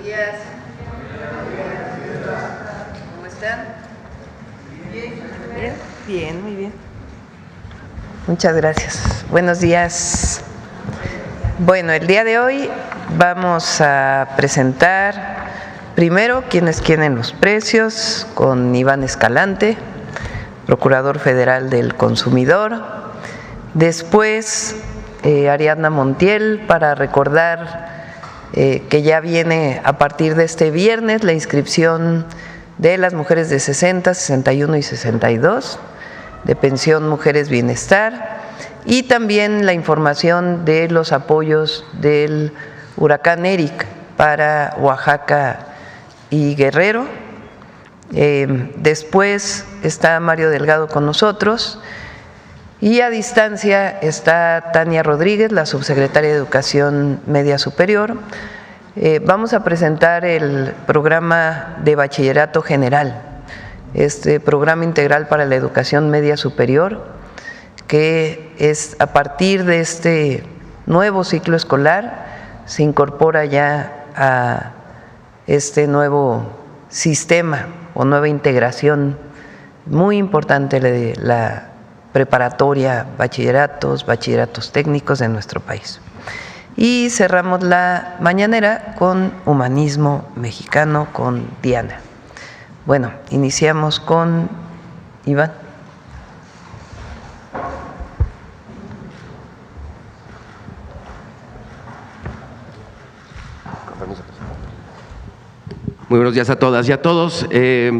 días. ¿Cómo están? Bien, bien, muy bien. Muchas gracias. Buenos días. Bueno, el día de hoy vamos a presentar primero quiénes quieren los precios con Iván Escalante, Procurador Federal del Consumidor. Después Ariadna Montiel para recordar que ya viene a partir de este viernes la inscripción de las mujeres de 60, 61 y 62 de Pensión Mujeres Bienestar y también la información de los apoyos del huracán Eric para Oaxaca y Guerrero. Después está Mario Delgado con nosotros y a distancia está Tania Rodríguez, la subsecretaria de Educación Media Superior. Vamos a presentar el programa de Bachillerato General, este programa integral para la educación media superior, que es a partir de este nuevo ciclo escolar, se incorpora ya a este nuevo sistema o nueva integración muy importante de la preparatoria, bachilleratos técnicos de nuestro país. Y cerramos la mañanera con Humanismo Mexicano con Diana. Bueno, iniciamos con Iván. Muy buenos días a todas y a todos.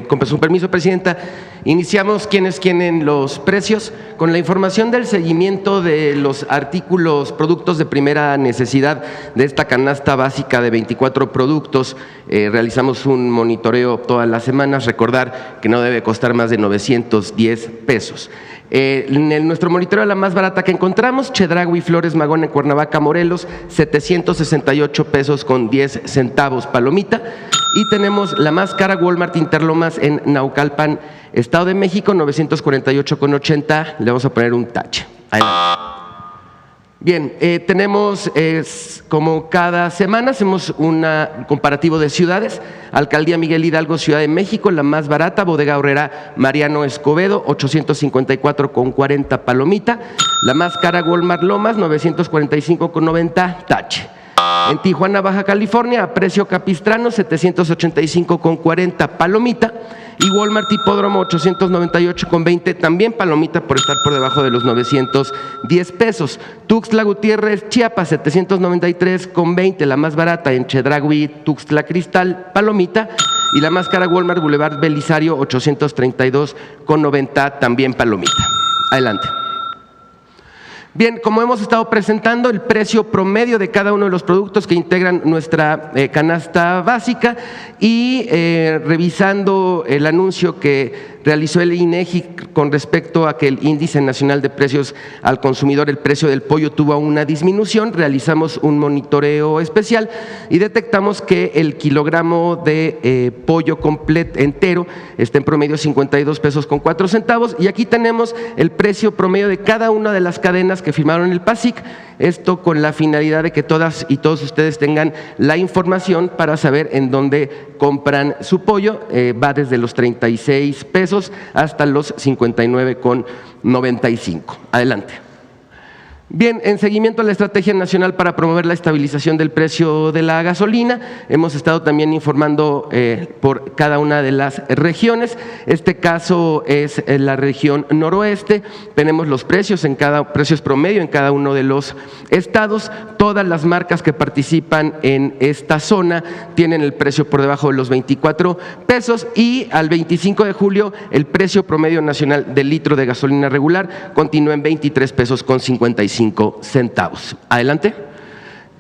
Con su permiso, Presidenta, iniciamos quienes quieren los precios con la información del seguimiento de los artículos, productos de primera necesidad de esta canasta básica de 24 productos. Realizamos un monitoreo todas las semanas, recordar que no debe costar más de 910 pesos. En nuestro monitoreo, la más barata que encontramos, Chedraui Flores Magón en Cuernavaca, Morelos, 768 pesos con 10 centavos palomita. Y tenemos la más cara, Walmart Interlomas en Naucalpan, Estado de México, 948,80. Le vamos a poner un tache. Adelante. Bien, tenemos, como cada semana, hacemos un comparativo de ciudades. Alcaldía Miguel Hidalgo, Ciudad de México, la más barata, Bodega Aurrera Mariano Escobedo, 854,40 palomita. La más cara, Walmart Lomas, 945,90 tache. En Tijuana, Baja California, a precio capistrano, 785,40 palomita. Y Walmart Hipódromo, 898,20, también palomita por estar por debajo de los 910 pesos. Tuxtla Gutiérrez, Chiapas, 793,20, la más barata. En Chedraui, Tuxtla Cristal, palomita. Y la más cara, Walmart Boulevard Belisario, 832,90, también palomita. Adelante. Bien, como hemos estado presentando, el precio promedio de cada uno de los productos que integran nuestra canasta básica y revisando el anuncio que realizó el INEGI con respecto a que el Índice Nacional de Precios al Consumidor, el precio del pollo tuvo una disminución, realizamos un monitoreo especial y detectamos que el kilogramo de pollo completo entero está en promedio 52 pesos con 4 centavos y aquí tenemos el precio promedio de cada una de las cadenas que firmaron el PASIC, esto con la finalidad de que todas y todos ustedes tengan la información para saber en dónde compran su pollo. Va desde los 36 pesos hasta los 59,95. Adelante. Bien, en seguimiento a la Estrategia Nacional para promover la estabilización del precio de la gasolina, hemos estado también informando por cada una de las regiones. Este caso es la región noroeste. Tenemos los precios promedio en cada uno de los estados. Todas las marcas que participan en esta zona tienen el precio por debajo de los 24 pesos y al 25 de julio el precio promedio nacional del litro de gasolina regular continúa en 23 pesos con 55 centavos. Adelante.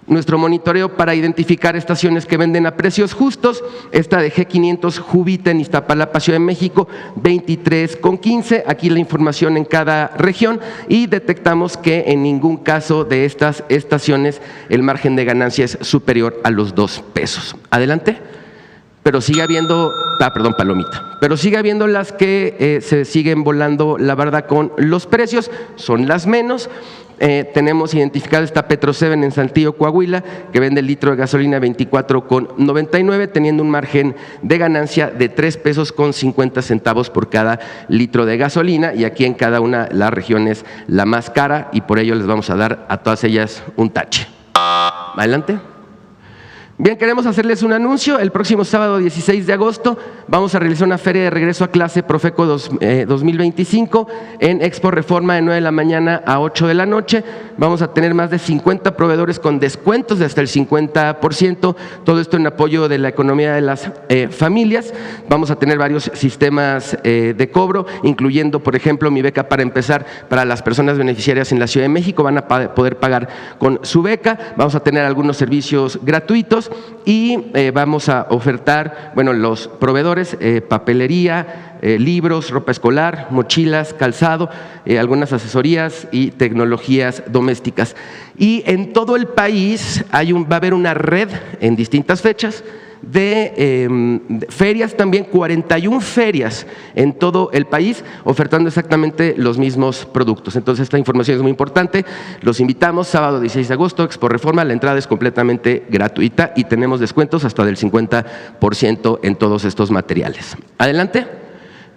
Nuestro monitoreo para identificar estaciones que venden a precios justos, esta de G500 Jubita en Iztapalapa, Ciudad de México, 23,15. Aquí la información en cada región y detectamos que en ningún caso de estas estaciones el margen de ganancia es superior a los 2 pesos. Adelante. pero sigue habiendo, palomita, pero sigue habiendo las que se siguen volando la barda con los precios, son las menos. Tenemos identificado esta Petro 7 en Saltillo, Coahuila, que vende el litro de gasolina 24,99, teniendo un margen de ganancia de 3 pesos con 50 centavos por cada litro de gasolina, y aquí en cada una la región es la más cara y por ello les vamos a dar a todas ellas un tache. Adelante. Bien, queremos hacerles un anuncio. El próximo sábado 16 de agosto vamos a realizar una feria de regreso a clase Profeco 2025 en Expo Reforma de 9 de la mañana a 8 de la noche. Vamos a tener más de 50 proveedores con descuentos de hasta el 50%, todo esto en apoyo de la economía de las familias. Vamos a tener varios sistemas de cobro, incluyendo, por ejemplo, Mi Beca para Empezar para las personas beneficiarias en la Ciudad de México. Van a poder pagar con su beca. Vamos a tener algunos servicios gratuitos y vamos a ofertar, los proveedores, papelería, libros, ropa escolar, mochilas, calzado, algunas asesorías y tecnologías domésticas. Y en todo el país va a haber una red en distintas fechas de ferias también, 41 ferias en todo el país, ofertando exactamente los mismos productos. Entonces, esta información es muy importante. Los invitamos, sábado 16 de agosto, Expo Reforma. La entrada es completamente gratuita y tenemos descuentos hasta del 50% en todos estos materiales. Adelante.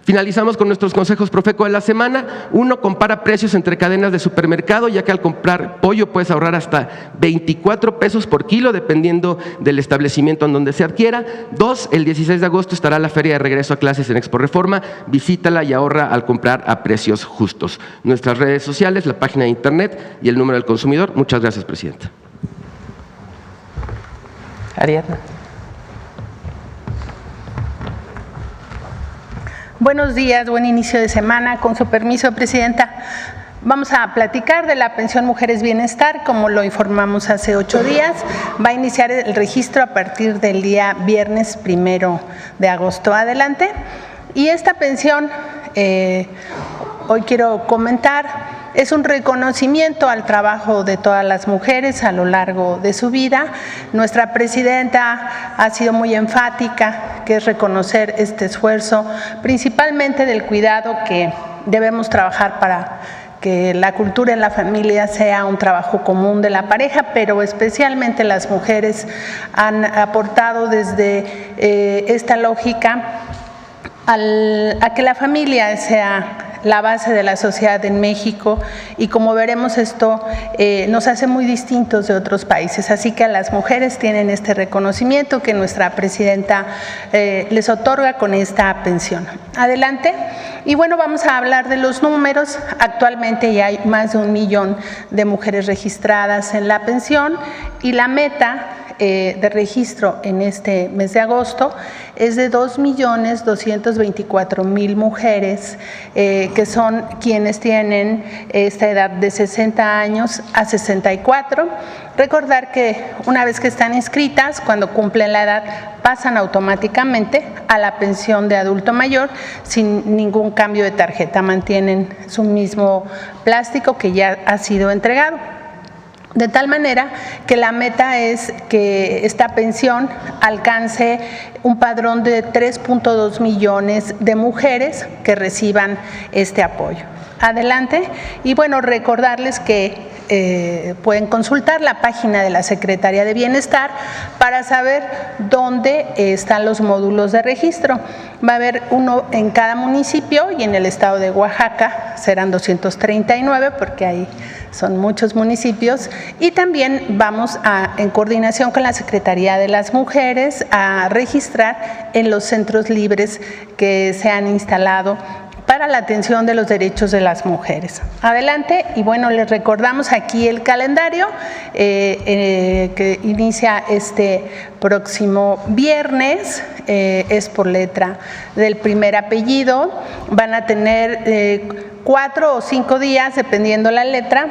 Finalizamos con nuestros consejos Profeco de la semana. 1, compara precios entre cadenas de supermercado, ya que al comprar pollo puedes ahorrar hasta 24 pesos por kilo, dependiendo del establecimiento en donde se adquiera. 2, el 16 de agosto estará la feria de regreso a clases en Expo Reforma. Visítala y ahorra al comprar a precios justos. Nuestras redes sociales, la página de internet y el número del consumidor. Muchas gracias, Presidenta. Ariadna. Buenos días, buen inicio de semana. Con su permiso, Presidenta, vamos a platicar de la pensión Mujeres Bienestar. Como lo informamos hace 8 días, va a iniciar el registro a partir del día viernes 1 de agosto. Adelante. Y esta pensión, hoy quiero comentar, es un reconocimiento al trabajo de todas las mujeres a lo largo de su vida. Nuestra presidenta ha sido muy enfática, que es reconocer este esfuerzo, principalmente del cuidado que debemos trabajar para que la cultura en la familia sea un trabajo común de la pareja, pero especialmente las mujeres han aportado desde esta lógica a que la familia sea la base de la sociedad en México, y como veremos esto nos hace muy distintos de otros países, así que a las mujeres tienen este reconocimiento que nuestra presidenta les otorga con esta pensión. Adelante. Y vamos a hablar de los números. Actualmente ya hay más de 1 millón de mujeres registradas en la pensión y la meta de registro en este mes de agosto es de 2.224.000 mujeres que son quienes tienen esta edad de 60 años a 64. Recordar que una vez que están inscritas, cuando cumplen la edad, pasan automáticamente a la pensión de adulto mayor sin ningún cambio de tarjeta, mantienen su mismo plástico que ya ha sido entregado. De tal manera que la meta es que esta pensión alcance un padrón de 3.2 millones de mujeres que reciban este apoyo. Adelante. Y recordarles que pueden consultar la página de la Secretaría de Bienestar para saber dónde están los módulos de registro. Va a haber uno en cada municipio y en el estado de Oaxaca serán 239 porque ahí son muchos municipios, y también vamos en coordinación con la Secretaría de las Mujeres a registrar en los centros libres que se han instalado para la atención de los derechos de las mujeres. Adelante. Y les recordamos aquí el calendario que inicia este próximo viernes, es por letra del primer apellido. Van a tener 4 o 5 días, dependiendo la letra,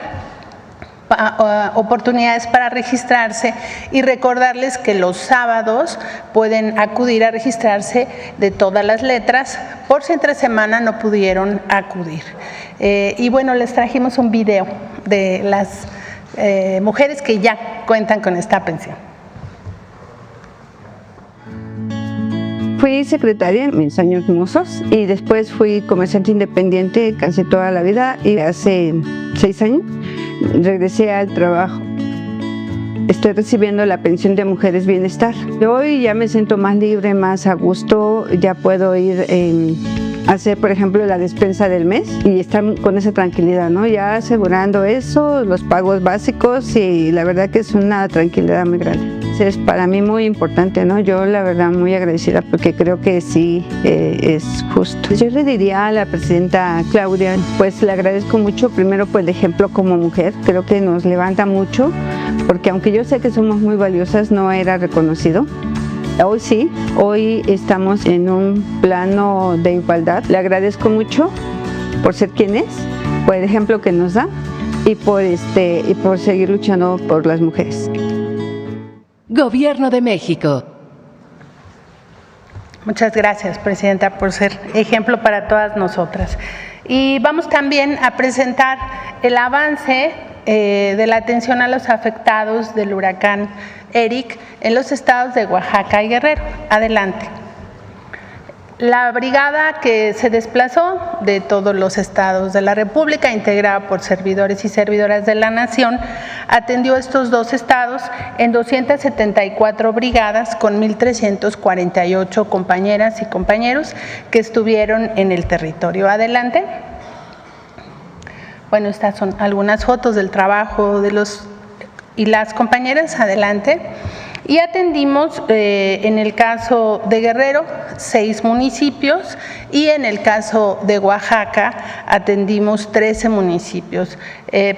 oportunidades para registrarse, y recordarles que los sábados pueden acudir a registrarse de todas las letras por si entre semana no pudieron acudir. Les trajimos un video de las mujeres que ya cuentan con esta pensión. Fui secretaria en mis años mozos y después fui comerciante independiente casi toda la vida y hace 6 años regresé al trabajo. Estoy recibiendo la pensión de Mujeres Bienestar. Hoy ya me siento más libre, más a gusto, ya puedo ir a hacer, por ejemplo, la despensa del mes y estar con esa tranquilidad, ¿no? Ya asegurando eso, los pagos básicos y la verdad que es una tranquilidad muy grande. Es para mí muy importante, ¿no? Yo la verdad muy agradecida porque creo que sí es justo. Yo le diría a la presidenta Claudia, pues le agradezco mucho primero por el ejemplo como mujer, creo que nos levanta mucho porque aunque yo sé que somos muy valiosas, no era reconocido. Hoy sí, hoy estamos en un plano de igualdad. Le agradezco mucho por ser quien es, por el ejemplo que nos da y por seguir luchando por las mujeres. Gobierno de México. Muchas gracias, Presidenta, por ser ejemplo para todas nosotras. Y vamos también a presentar el avance de la atención a los afectados del huracán Eric en los estados de Oaxaca y Guerrero. Adelante. La brigada que se desplazó de todos los estados de la República, integrada por servidores y servidoras de la Nación, atendió estos 2 estados en 274 brigadas con 1,348 compañeras y compañeros que estuvieron en el territorio. Adelante. Bueno, estas son algunas fotos del trabajo de los y las compañeras. Adelante. Y atendimos en el caso de Guerrero 6 municipios y en el caso de Oaxaca atendimos 13 municipios,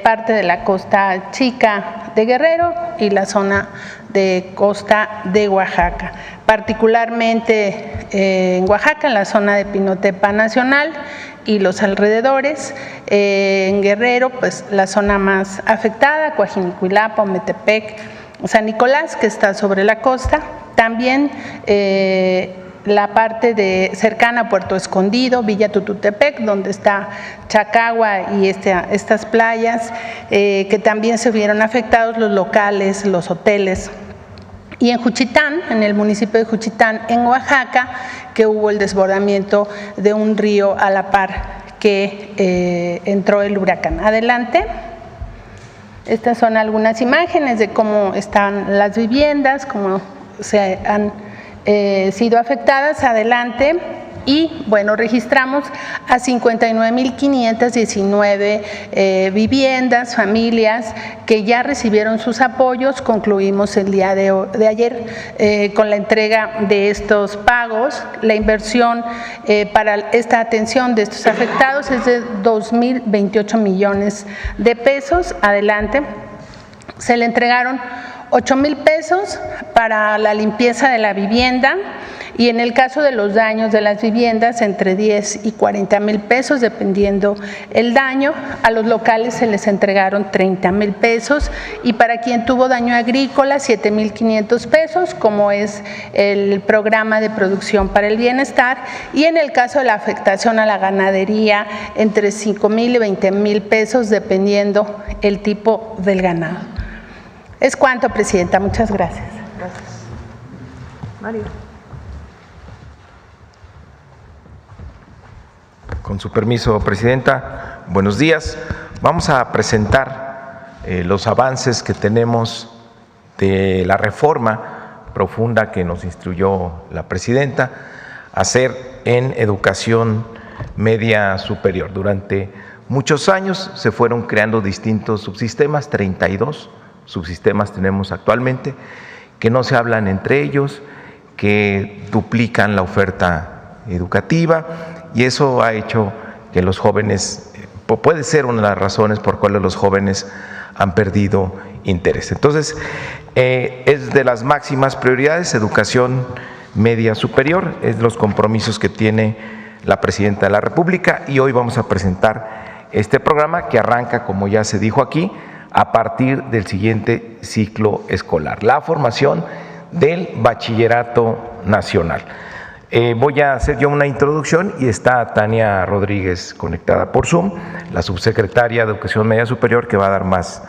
parte de la costa chica de Guerrero y la zona de costa de Oaxaca, particularmente en Oaxaca, en la zona de Pinotepa Nacional y los alrededores, en Guerrero, pues la zona más afectada, Coajinicuilapa, Ometepec, San Nicolás, que está sobre la costa, también la parte cercana a Puerto Escondido, Villa Tututepec, donde está Chacagua y estas playas, que también se vieron afectados los locales, los hoteles. Y en Juchitán, en el municipio de Juchitán, en Oaxaca, que hubo el desbordamiento de un río a la par que entró el huracán. Adelante. Estas son algunas imágenes de cómo están las viviendas, cómo se han sido afectadas. Adelante. Y bueno, registramos a 59,519 viviendas, familias que ya recibieron sus apoyos. Concluimos el día de ayer con la entrega de estos pagos. La inversión para esta atención de estos afectados es de 2,028 millones de pesos. Adelante. Se le entregaron 8,000 pesos para la limpieza de la vivienda. Y en el caso de los daños de las viviendas, entre 10 y 40,000 pesos, dependiendo el daño. A los locales se les entregaron 30,000 pesos y para quien tuvo daño agrícola, 7,500 pesos, como es el programa de producción para el bienestar. Y en el caso de la afectación a la ganadería, entre 5,000 y 20,000 pesos, dependiendo el tipo del ganado. Es cuanto, Presidenta. Muchas gracias. Gracias. Mario. Con su permiso, Presidenta, buenos días. Vamos a presentar los avances que tenemos de la reforma profunda que nos instruyó la Presidenta a hacer en educación media superior. Durante muchos años se fueron creando distintos subsistemas, 32 subsistemas tenemos actualmente, que no se hablan entre ellos, que duplican la oferta educativa. Y eso ha hecho que los jóvenes, puede ser una de las razones por cuales los jóvenes han perdido interés. Entonces, es de las máximas prioridades, educación media superior, es de los compromisos que tiene la Presidenta de la República y hoy vamos a presentar este programa que arranca, como ya se dijo aquí, a partir del siguiente ciclo escolar, la formación del Bachillerato Nacional. Voy a hacer yo una introducción y está Tania Rodríguez conectada por Zoom, la subsecretaria de Educación Media Superior, que va a dar más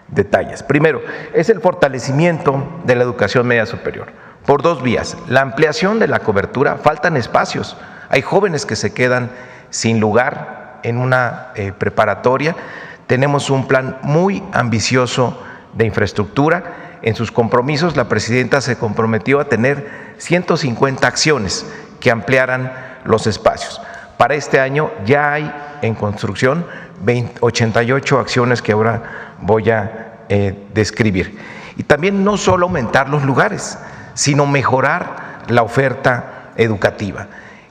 detalles. Primero, es el fortalecimiento de la educación media superior. por dos vías. La ampliación de la cobertura, faltan espacios. Hay jóvenes que se quedan sin lugar en una preparatoria. Tenemos un plan muy ambicioso de infraestructura. En sus compromisos, la presidenta se comprometió a tener 150 acciones que ampliaran los espacios. Para este año ya hay en construcción 88 acciones que ahora voy a describir. Y también no solo aumentar los lugares, sino mejorar la oferta educativa,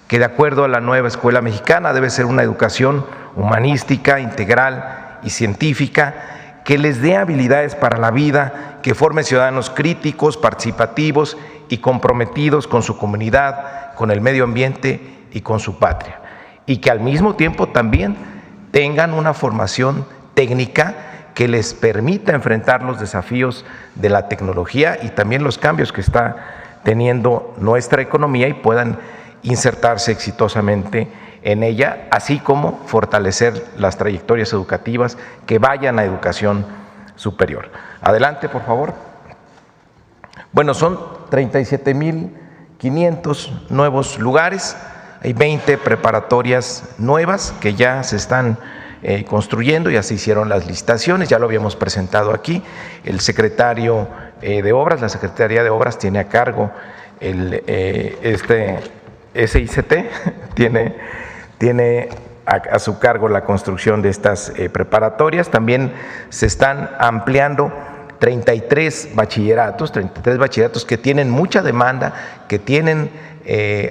que de acuerdo a la nueva escuela mexicana debe ser una educación humanística, integral y científica, que les dé habilidades para la vida, que forme ciudadanos críticos, participativos y comprometidos con su comunidad, con el medio ambiente y con su patria. Y que al mismo tiempo también tengan una formación técnica que les permita enfrentar los desafíos de la tecnología y también los cambios que está teniendo nuestra economía y puedan insertarse exitosamente en ella, así como fortalecer las trayectorias educativas que vayan a educación superior. Adelante, por favor. Bueno, son 37.500 nuevos lugares, hay 20 preparatorias nuevas que ya se están construyendo, ya se hicieron las licitaciones, ya lo habíamos presentado aquí. El secretario de Obras, la Secretaría de Obras tiene a cargo SICT, tiene a su cargo la construcción de estas preparatorias. También se están ampliando 33 bachilleratos que tienen mucha demanda, que tienen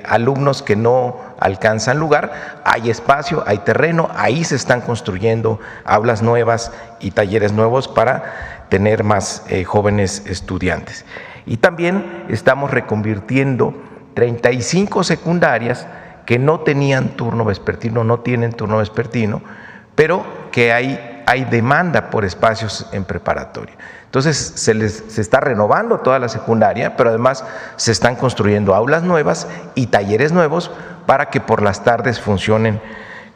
alumnos que no alcanzan lugar. Hay espacio, hay terreno, ahí se están construyendo aulas nuevas y talleres nuevos para tener más jóvenes estudiantes. Y también estamos reconvirtiendo 35 secundarias que no tenían turno vespertino, no tienen turno vespertino, pero que hay demanda por espacios en preparatoria. Entonces se está renovando toda la secundaria, pero además se están construyendo aulas nuevas y talleres nuevos para que por las tardes funcionen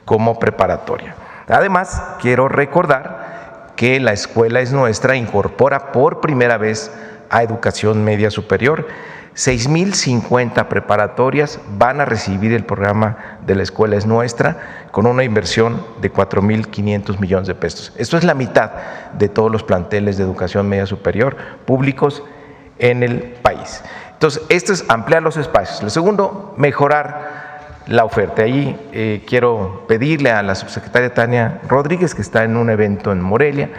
como preparatoria. Además, quiero recordar que la Escuela es Nuestra incorpora por primera vez a educación media superior. 6.050 preparatorias van a recibir el programa de la Escuela es Nuestra con una inversión de 4.500 millones de pesos. Esto es la mitad de todos los planteles de educación media superior públicos en el país. Entonces, esto es ampliar los espacios. Lo segundo, mejorar la oferta. Ahí quiero pedirle a la subsecretaria Tania Rodríguez, que está en un evento en Morelia,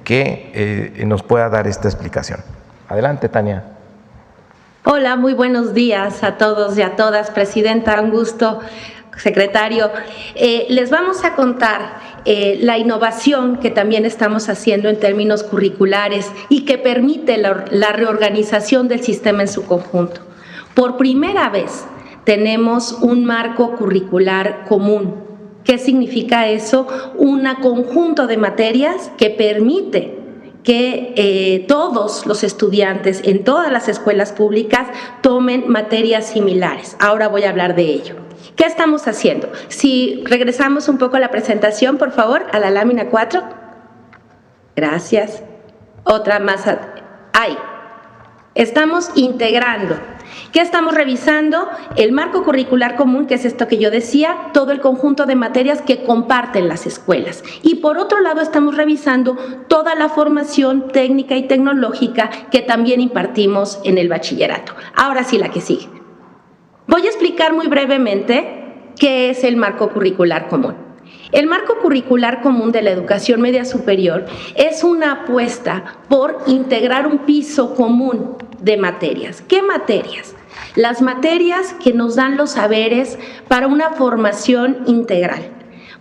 que nos pueda dar esta explicación. Adelante, Tania. Hola, muy buenos días a todos y a todas. Presidenta, un gusto. Secretario, les vamos a contar la innovación que también estamos haciendo en términos curriculares y que permite la reorganización del sistema en su conjunto. Por primera vez tenemos un marco curricular común. ¿Qué significa eso? Un conjunto de materias que permite que todos los estudiantes en todas las escuelas públicas tomen materias similares. Ahora voy a hablar de ello. ¿Qué estamos haciendo? Si regresamos un poco a la presentación, por favor, a la lámina 4. Gracias. Otra más. Ahí. Estamos integrando. ¿Qué estamos revisando? El marco curricular común, que es esto que yo decía, todo el conjunto de materias que comparten las escuelas. Y por otro lado estamos revisando toda la formación técnica y tecnológica que también impartimos en el bachillerato. Ahora sí, la que sigue. Voy a explicar muy brevemente qué es el marco curricular común. El marco curricular común de la educación media superior es una apuesta por integrar un piso común de materias. ¿Qué materias? Las materias que nos dan los saberes para una formación integral.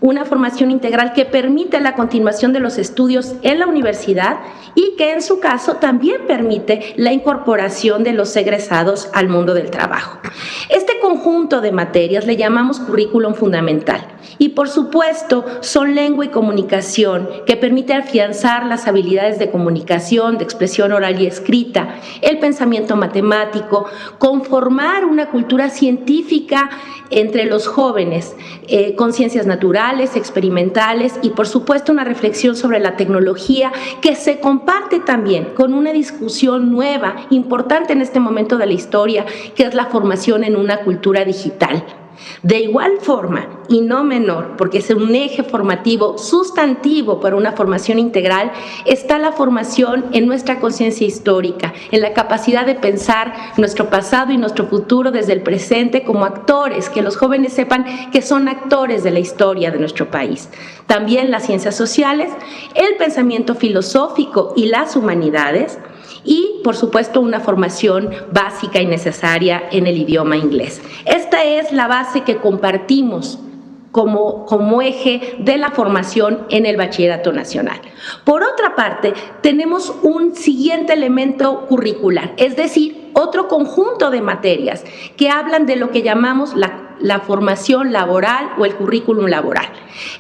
Una formación integral que permite la continuación de los estudios en la universidad y que en su caso también permite la incorporación de los egresados al mundo del trabajo. Este conjunto de materias le llamamos currículum fundamental y por supuesto son lengua y comunicación que permite afianzar las habilidades de comunicación, de expresión oral y escrita, el pensamiento matemático, conformar una cultura científica entre los jóvenes con ciencias naturales, laborales, experimentales y por supuesto una reflexión sobre la tecnología que se comparte también con una discusión nueva, importante en este momento de la historia, que es la formación en una cultura digital. De igual forma, y no menor, porque es un eje formativo sustantivo para una formación integral, está la formación en nuestra conciencia histórica, en la capacidad de pensar nuestro pasado y nuestro futuro desde el presente como actores, que los jóvenes sepan que son actores de la historia de nuestro país. También las ciencias sociales, el pensamiento filosófico y las humanidades, y, por supuesto, una formación básica y necesaria en el idioma inglés. Esta es la base que compartimos como eje de la formación en el Bachillerato Nacional. Por otra parte, tenemos un siguiente elemento curricular, es decir, otro conjunto de materias que hablan de lo que llamamos la formación laboral o el currículum laboral.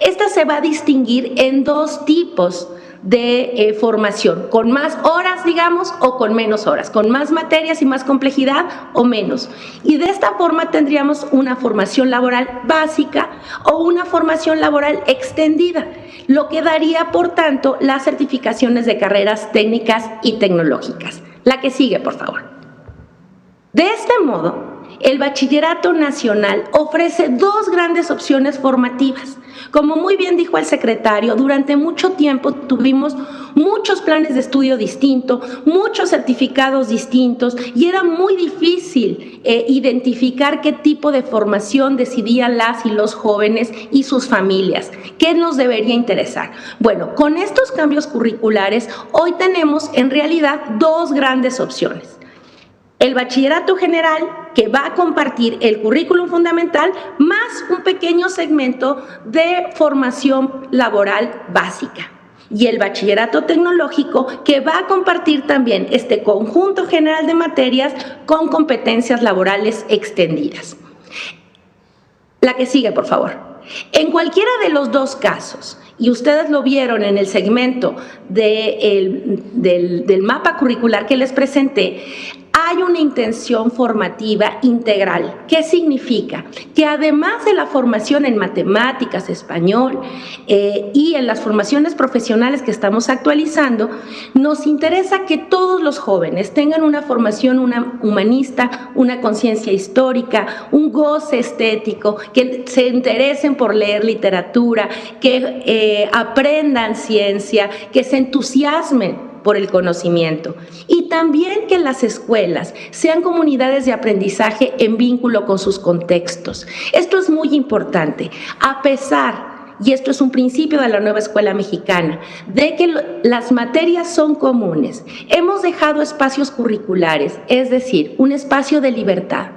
Esta se va a distinguir en dos tipos de formación, con más horas, digamos, o con menos horas, con más materias y más complejidad o menos. Y de esta forma tendríamos una formación laboral básica o una formación laboral extendida, lo que daría, por tanto, las certificaciones de carreras técnicas y tecnológicas. La que sigue, por favor. De este modo, el Bachillerato Nacional ofrece dos grandes opciones formativas. Como muy bien dijo el secretario, durante mucho tiempo tuvimos muchos planes de estudio distintos, muchos certificados distintos y era muy difícil identificar qué tipo de formación decidían las y los jóvenes y sus familias. ¿Qué nos debería interesar? Bueno, con estos cambios curriculares hoy tenemos en realidad dos grandes opciones. El bachillerato general, que va a compartir el currículum fundamental, más un pequeño segmento de formación laboral básica. Y el bachillerato tecnológico, que va a compartir también este conjunto general de materias con competencias laborales extendidas. La que sigue, por favor. En cualquiera de los dos casos, y ustedes lo vieron en el segmento del mapa curricular que les presenté, hay una intención formativa integral. ¿Qué significa? Que además de la formación en matemáticas, español y en las formaciones profesionales que estamos actualizando, nos interesa que todos los jóvenes tengan una formación humanista, una conciencia histórica, un goce estético, que se interesen por leer literatura, que aprendan ciencia, que se entusiasmen por el conocimiento, y también que las escuelas sean comunidades de aprendizaje en vínculo con sus contextos. Esto es muy importante, a pesar, y esto es un principio de la nueva escuela mexicana, de que las materias son comunes. Hemos dejado espacios curriculares, es decir, un espacio de libertad,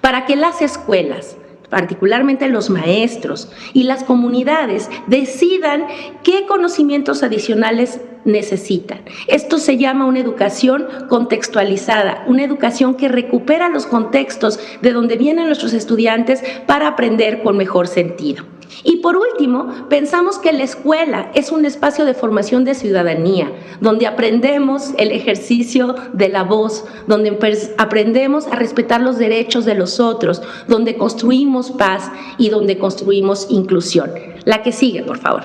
para que las escuelas, particularmente los maestros y las comunidades, decidan qué conocimientos adicionales necesitan. Esto se llama una educación contextualizada, una educación que recupera los contextos de donde vienen nuestros estudiantes para aprender con mejor sentido. Y por último, pensamos que la escuela es un espacio de formación de ciudadanía, donde aprendemos el ejercicio de la voz, donde aprendemos a respetar los derechos de los otros, donde construimos paz y donde construimos inclusión. La que sigue, por favor.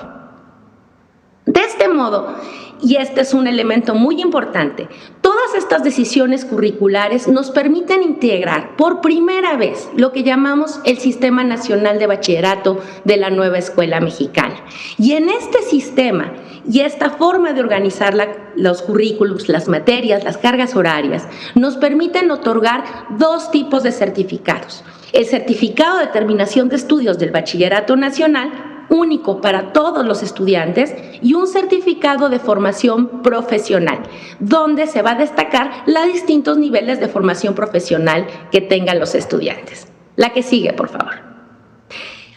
De este modo, y este es un elemento muy importante, todas estas decisiones curriculares nos permiten integrar por primera vez lo que llamamos el Sistema Nacional de Bachillerato de la nueva escuela mexicana. Y en este sistema y esta forma de organizar los currículums, las materias, las cargas horarias, nos permiten otorgar dos tipos de certificados. El certificado de terminación de estudios del Bachillerato Nacional, único para todos los estudiantes, y un certificado de formación profesional, donde se va a destacar los distintos niveles de formación profesional que tengan los estudiantes. La que sigue, por favor.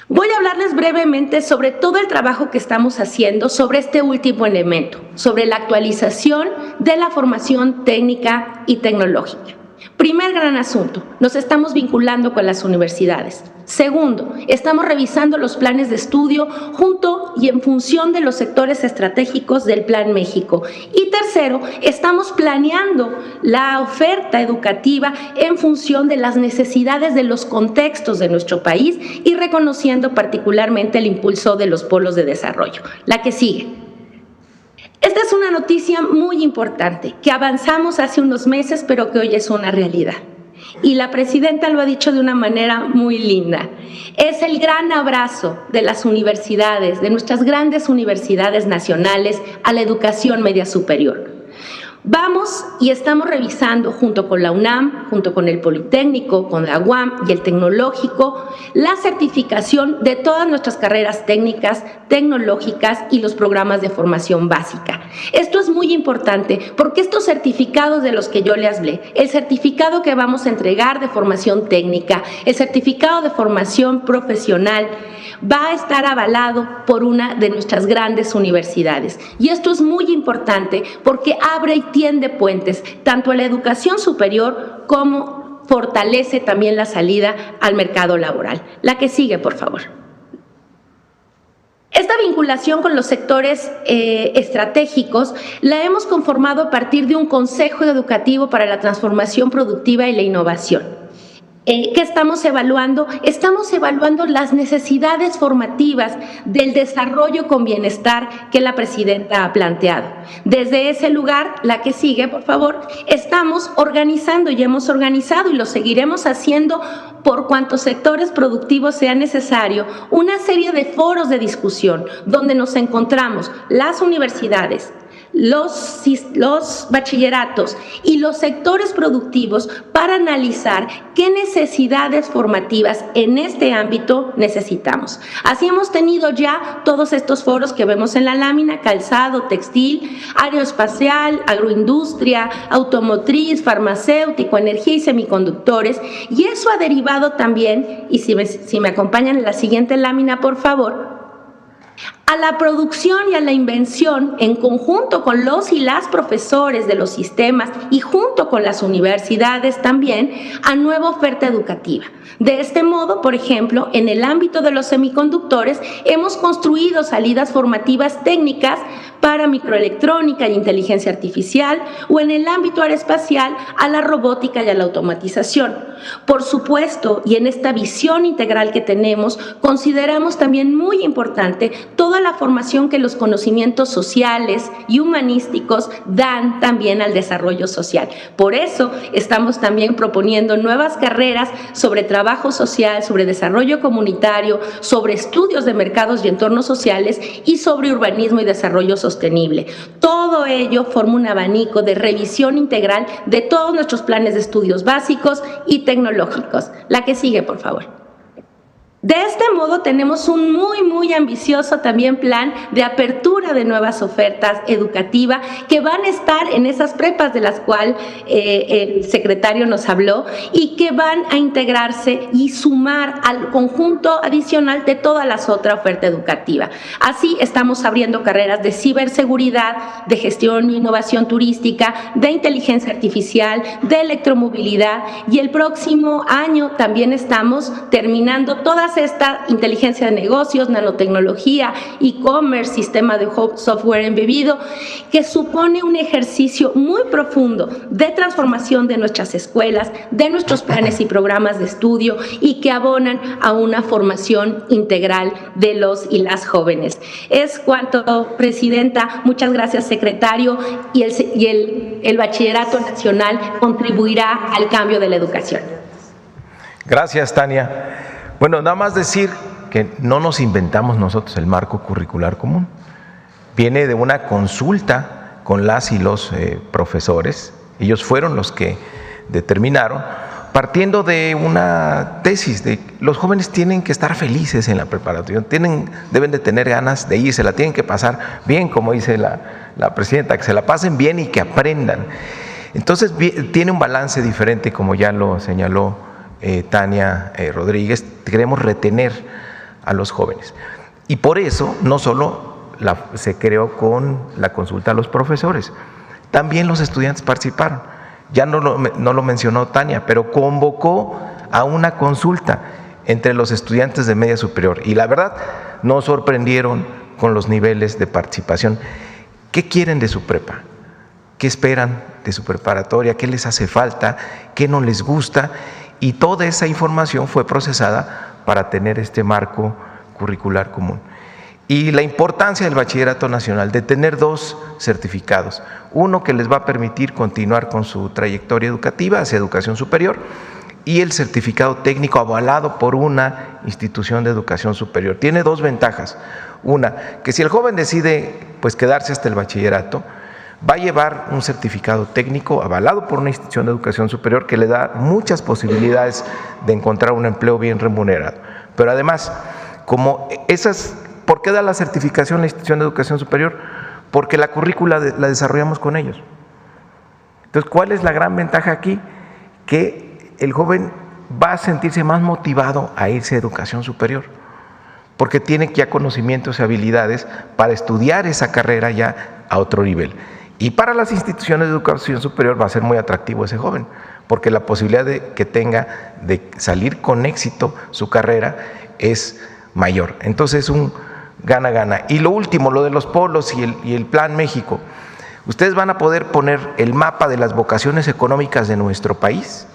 Voy a hablarles brevemente sobre todo el trabajo que estamos haciendo sobre este último elemento, sobre la actualización de la formación técnica y tecnológica. Primer gran asunto, nos estamos vinculando con las universidades. Segundo, estamos revisando los planes de estudio junto y en función de los sectores estratégicos del Plan México. Y tercero, estamos planeando la oferta educativa en función de las necesidades de los contextos de nuestro país y reconociendo particularmente el impulso de los polos de desarrollo. La que sigue. Esta es una noticia muy importante, que avanzamos hace unos meses, pero que hoy es una realidad. Y la presidenta lo ha dicho de una manera muy linda. Es el gran abrazo de las universidades, de nuestras grandes universidades nacionales, a la educación media superior. Vamos y estamos revisando junto con la UNAM, junto con el Politécnico, con la UAM y el Tecnológico, la certificación de todas nuestras carreras técnicas, tecnológicas y los programas de formación básica. Esto es muy importante porque estos certificados de los que yo les hablé, el certificado que vamos a entregar de formación técnica, el certificado de formación profesional, va a estar avalado por una de nuestras grandes universidades. Y esto es muy importante porque abre y tiende puentes tanto a la educación superior como fortalece también la salida al mercado laboral. La que sigue, por favor. Esta vinculación con los sectores estratégicos la hemos conformado a partir de un Consejo Educativo para la Transformación Productiva y la Innovación. ¿Qué estamos evaluando? Estamos evaluando las necesidades formativas del desarrollo con bienestar que la presidenta ha planteado. Desde ese lugar, la que sigue, por favor, estamos organizando y hemos organizado y lo seguiremos haciendo por cuantos sectores productivos sea necesario, una serie de foros de discusión donde nos encontramos las universidades, los bachilleratos y los sectores productivos para analizar qué necesidades formativas en este ámbito necesitamos. Así hemos tenido ya todos estos foros que vemos en la lámina: calzado, textil, aeroespacial, agroindustria, automotriz, farmacéutico, energía y semiconductores, y eso ha derivado también, y si me acompañan en la siguiente lámina, por favor, a la producción y a la invención en conjunto con los y las profesores de los sistemas y junto con las universidades también a nueva oferta educativa. De este modo, por ejemplo, en el ámbito de los semiconductores hemos construido salidas formativas técnicas para microelectrónica y inteligencia artificial, o en el ámbito aeroespacial a la robótica y a la automatización. Por supuesto, y en esta visión integral que tenemos, consideramos también muy importante toda la formación que los conocimientos sociales y humanísticos dan también al desarrollo social. Por eso estamos también proponiendo nuevas carreras sobre trabajo social, sobre desarrollo comunitario, sobre estudios de mercados y entornos sociales y sobre urbanismo y desarrollo sostenible. Todo ello forma un abanico de revisión integral de todos nuestros planes de estudios básicos y tecnológicos. La que sigue, por favor. De este modo tenemos un muy ambicioso también plan de apertura de nuevas ofertas educativas que van a estar en esas prepas de las cuales el secretario nos habló y que van a integrarse y sumar al conjunto adicional de todas las otras ofertas educativas. Así estamos abriendo carreras de ciberseguridad, de gestión e innovación turística, de inteligencia artificial, de electromovilidad, y el próximo año también estamos terminando todas esta inteligencia de negocios, nanotecnología, e-commerce, sistema de software embebido, que supone un ejercicio muy profundo de transformación de nuestras escuelas, de nuestros planes y programas de estudio, y que abonan a una formación integral de los y las jóvenes. Es cuanto, presidenta. Muchas gracias, secretario, y el Bachillerato Nacional contribuirá al cambio de la educación. Gracias, Tania. Bueno, nada más decir que no nos inventamos nosotros el marco curricular común. Viene de una consulta con las y los profesores. Ellos fueron los que determinaron, partiendo de una tesis de los jóvenes tienen que estar felices en la preparatoria, deben de tener ganas de irse, la tienen que pasar bien, como dice la presidenta, que se la pasen bien y que aprendan. Entonces tiene un balance diferente, como ya lo señaló Tania Rodríguez. Queremos retener a los jóvenes. Y por eso no solo se creó con la consulta a los profesores, también los estudiantes participaron. ya no lo mencionó Tania, pero convocó a una consulta entre los estudiantes de media superior y la verdad nos sorprendieron con los niveles de participación. ¿Qué quieren de su prepa? ¿Qué esperan de su preparatoria? ¿Qué les hace falta? ¿Qué no les gusta? Y toda esa información fue procesada para tener este marco curricular común. Y la importancia del Bachillerato Nacional de tener 2 certificados, uno que les va a permitir continuar con su trayectoria educativa hacia educación superior y el certificado técnico avalado por una institución de educación superior. Tiene 2 ventajas. Una, que si el joven decide pues quedarse hasta el bachillerato, va a llevar un certificado técnico avalado por una institución de educación superior que le da muchas posibilidades de encontrar un empleo bien remunerado. Pero además, como esas, ¿por qué da la certificación la institución de educación superior? Porque la currícula la desarrollamos con ellos. Entonces, ¿cuál es la gran ventaja aquí? Que el joven va a sentirse más motivado a irse a educación superior, porque tiene ya conocimientos y habilidades para estudiar esa carrera ya a otro nivel. Y para las instituciones de educación superior va a ser muy atractivo ese joven, porque la posibilidad que tenga de salir con éxito su carrera es mayor. Entonces es un gana-gana. Y lo último, lo de los polos y el Plan México. Ustedes van a poder poner el mapa de las vocaciones económicas de nuestro país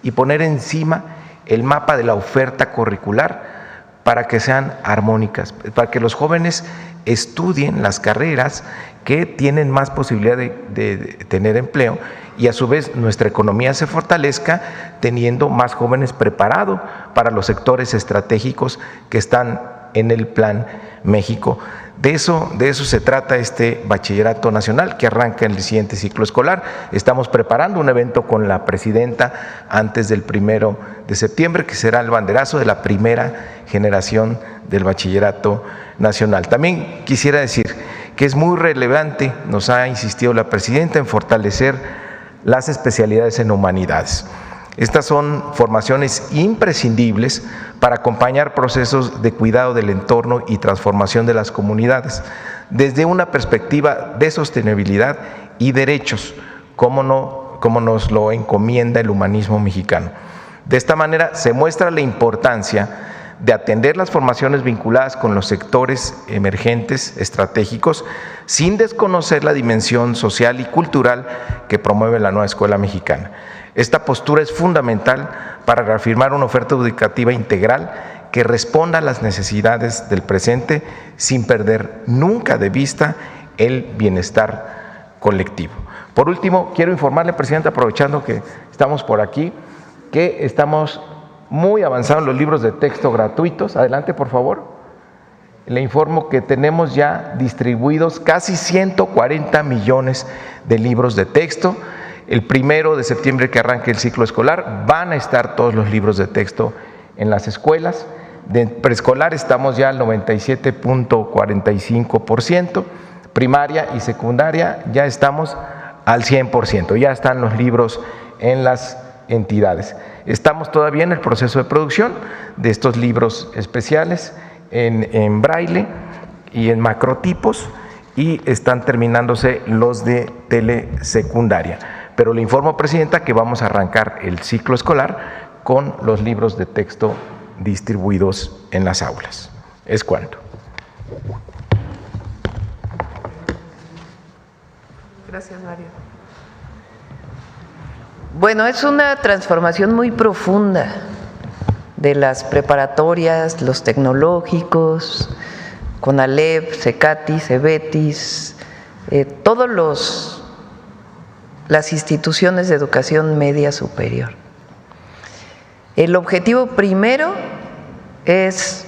y poner encima el mapa de la oferta curricular para que sean armónicas, para que los jóvenes estudien las carreras que tienen más posibilidad de tener empleo y a su vez nuestra economía se fortalezca teniendo más jóvenes preparados para los sectores estratégicos que están en el Plan México. De eso se trata este Bachillerato Nacional que arranca en el siguiente ciclo escolar. Estamos preparando un evento con la presidenta antes del 1 de septiembre, que será el banderazo de la primera generación del Bachillerato Nacional. También quisiera decir que es muy relevante, nos ha insistido la presidenta, en fortalecer las especialidades en humanidades. Estas son formaciones imprescindibles para acompañar procesos de cuidado del entorno y transformación de las comunidades, desde una perspectiva de sostenibilidad y derechos, como nos lo encomienda el humanismo mexicano. De esta manera se muestra la importancia de atender las formaciones vinculadas con los sectores emergentes estratégicos sin desconocer la dimensión social y cultural que promueve la nueva escuela mexicana. Esta postura es fundamental para reafirmar una oferta educativa integral que responda a las necesidades del presente sin perder nunca de vista el bienestar colectivo. Por último, quiero informarle, Presidenta, aprovechando que estamos por aquí, que estamos muy avanzados en los libros de texto gratuitos. Adelante, por favor. Le informo que tenemos ya distribuidos casi 140 millones de libros de texto. El 1 de septiembre que arranque el ciclo escolar van a estar todos los libros de texto en las escuelas. De preescolar estamos ya al 97.45%, primaria y secundaria ya estamos al 100%, ya están los libros en las entidades. Estamos todavía en el proceso de producción de estos libros especiales en braille y en macrotipos y están terminándose los de telesecundaria. Pero le informo, Presidenta, que vamos a arrancar el ciclo escolar con los libros de texto distribuidos en las aulas. Es cuanto. Gracias, Mario. Bueno, es una transformación muy profunda de las preparatorias, los tecnológicos, CONALEP, CECATI, CEBETIS, todas las instituciones de educación media superior. El objetivo primero es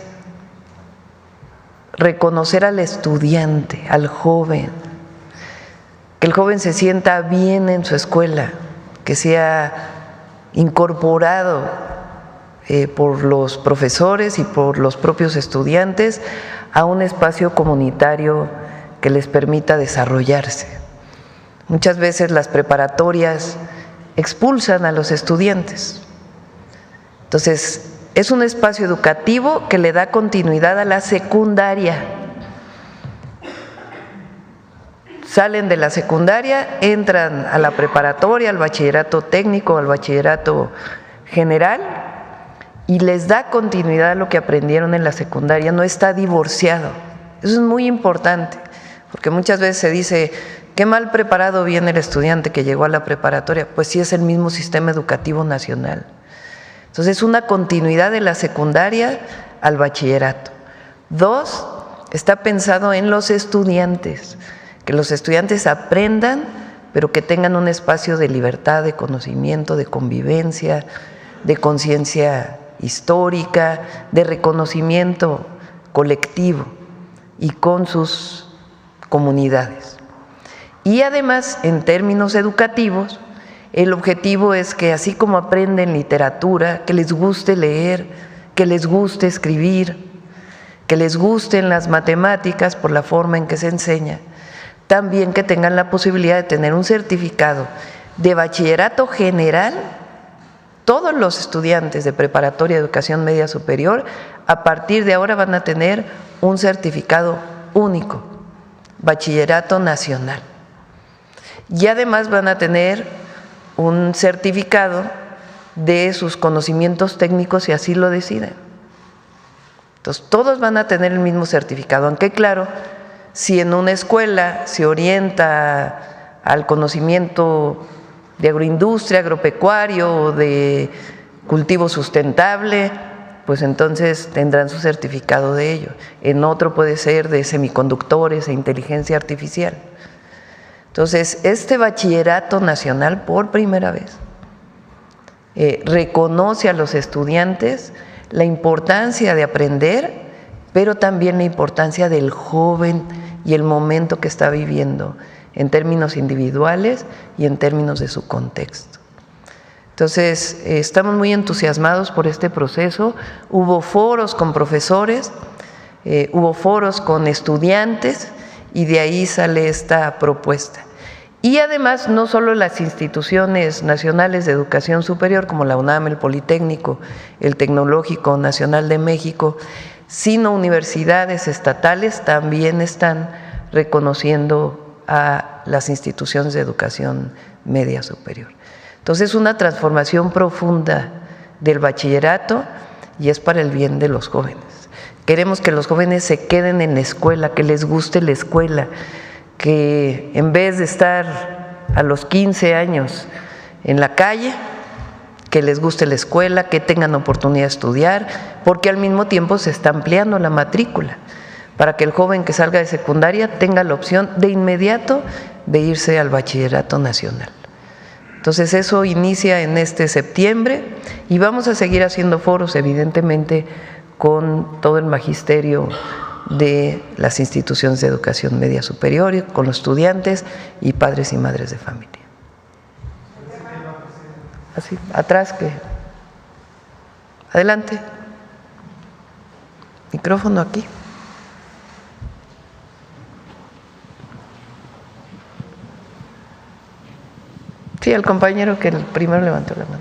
reconocer al estudiante, al joven, que el joven se sienta bien en su escuela, que sea incorporado por los profesores y por los propios estudiantes a un espacio comunitario que les permita desarrollarse. Muchas veces las preparatorias expulsan a los estudiantes. Entonces, es un espacio educativo que le da continuidad a la secundaria. salen de la secundaria, entran a la preparatoria, al bachillerato técnico, al bachillerato general y les da continuidad a lo que aprendieron en la secundaria, no está divorciado. Eso es muy importante, porque muchas veces se dice, qué mal preparado viene el estudiante que llegó a la preparatoria. Pues sí, es el mismo sistema educativo nacional. Entonces, es una continuidad de la secundaria al bachillerato. 2, está pensado en los estudiantes, que los estudiantes aprendan, pero que tengan un espacio de libertad, de conocimiento, de convivencia, de conciencia histórica, de reconocimiento colectivo y con sus comunidades. Y además, en términos educativos, el objetivo es que así como aprenden literatura, que les guste leer, que les guste escribir, que les gusten las matemáticas por la forma en que se enseña, también que tengan la posibilidad de tener un certificado de bachillerato general. Todos los estudiantes de preparatoria de educación media superior, a partir de ahora van a tener un certificado único, bachillerato nacional. Y además van a tener un certificado de sus conocimientos técnicos si así lo deciden. Entonces, todos van a tener el mismo certificado, aunque claro, si en una escuela se orienta al conocimiento de agroindustria, agropecuario o de cultivo sustentable, pues entonces tendrán su certificado de ello. En otro puede ser de semiconductores e inteligencia artificial. Entonces, este bachillerato nacional por primera vez reconoce a los estudiantes la importancia de aprender, pero también la importancia del joven y el momento que está viviendo en términos individuales y en términos de su contexto. Entonces, estamos muy entusiasmados por este proceso. Hubo foros con profesores, hubo foros con estudiantes y de ahí sale esta propuesta. Y además, no solo las instituciones nacionales de educación superior como la UNAM, el Politécnico, el Tecnológico Nacional de México, sino universidades estatales también están reconociendo a las instituciones de educación media superior. Entonces, una transformación profunda del bachillerato y es para el bien de los jóvenes. Queremos que los jóvenes se queden en la escuela, que les guste la escuela, que en vez de estar a los 15 años en la calle, que les guste la escuela, que tengan oportunidad de estudiar, porque al mismo tiempo se está ampliando la matrícula, para que el joven que salga de secundaria tenga la opción de inmediato de irse al bachillerato nacional. Entonces, eso inicia en este septiembre y vamos a seguir haciendo foros, evidentemente, con todo el magisterio de las instituciones de educación media superior, con los estudiantes y padres y madres de familia. Así, atrás que… Adelante. Micrófono aquí. Sí, el compañero que el primero levantó la mano.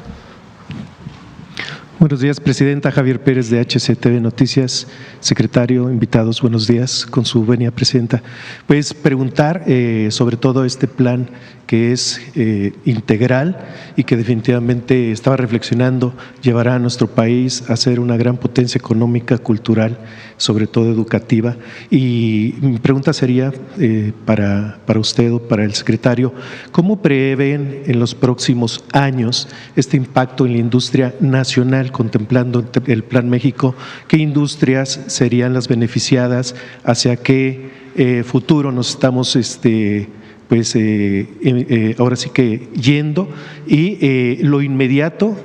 Buenos días, Presidenta. Javier Pérez de HCTV Noticias. Secretario, invitados, buenos días. Con su venia, Presidenta. Pues preguntar sobre todo este plan que es integral y que definitivamente estaba reflexionando, llevará a nuestro país a ser una gran potencia económica, cultural, sobre todo educativa. Y mi pregunta sería para usted o para el secretario, ¿cómo prevén en los próximos años este impacto en la industria nacional, contemplando el Plan México? ¿Qué industrias serían las beneficiadas? ¿Hacia qué futuro nos estamos ahora sí que yendo? Y lo inmediato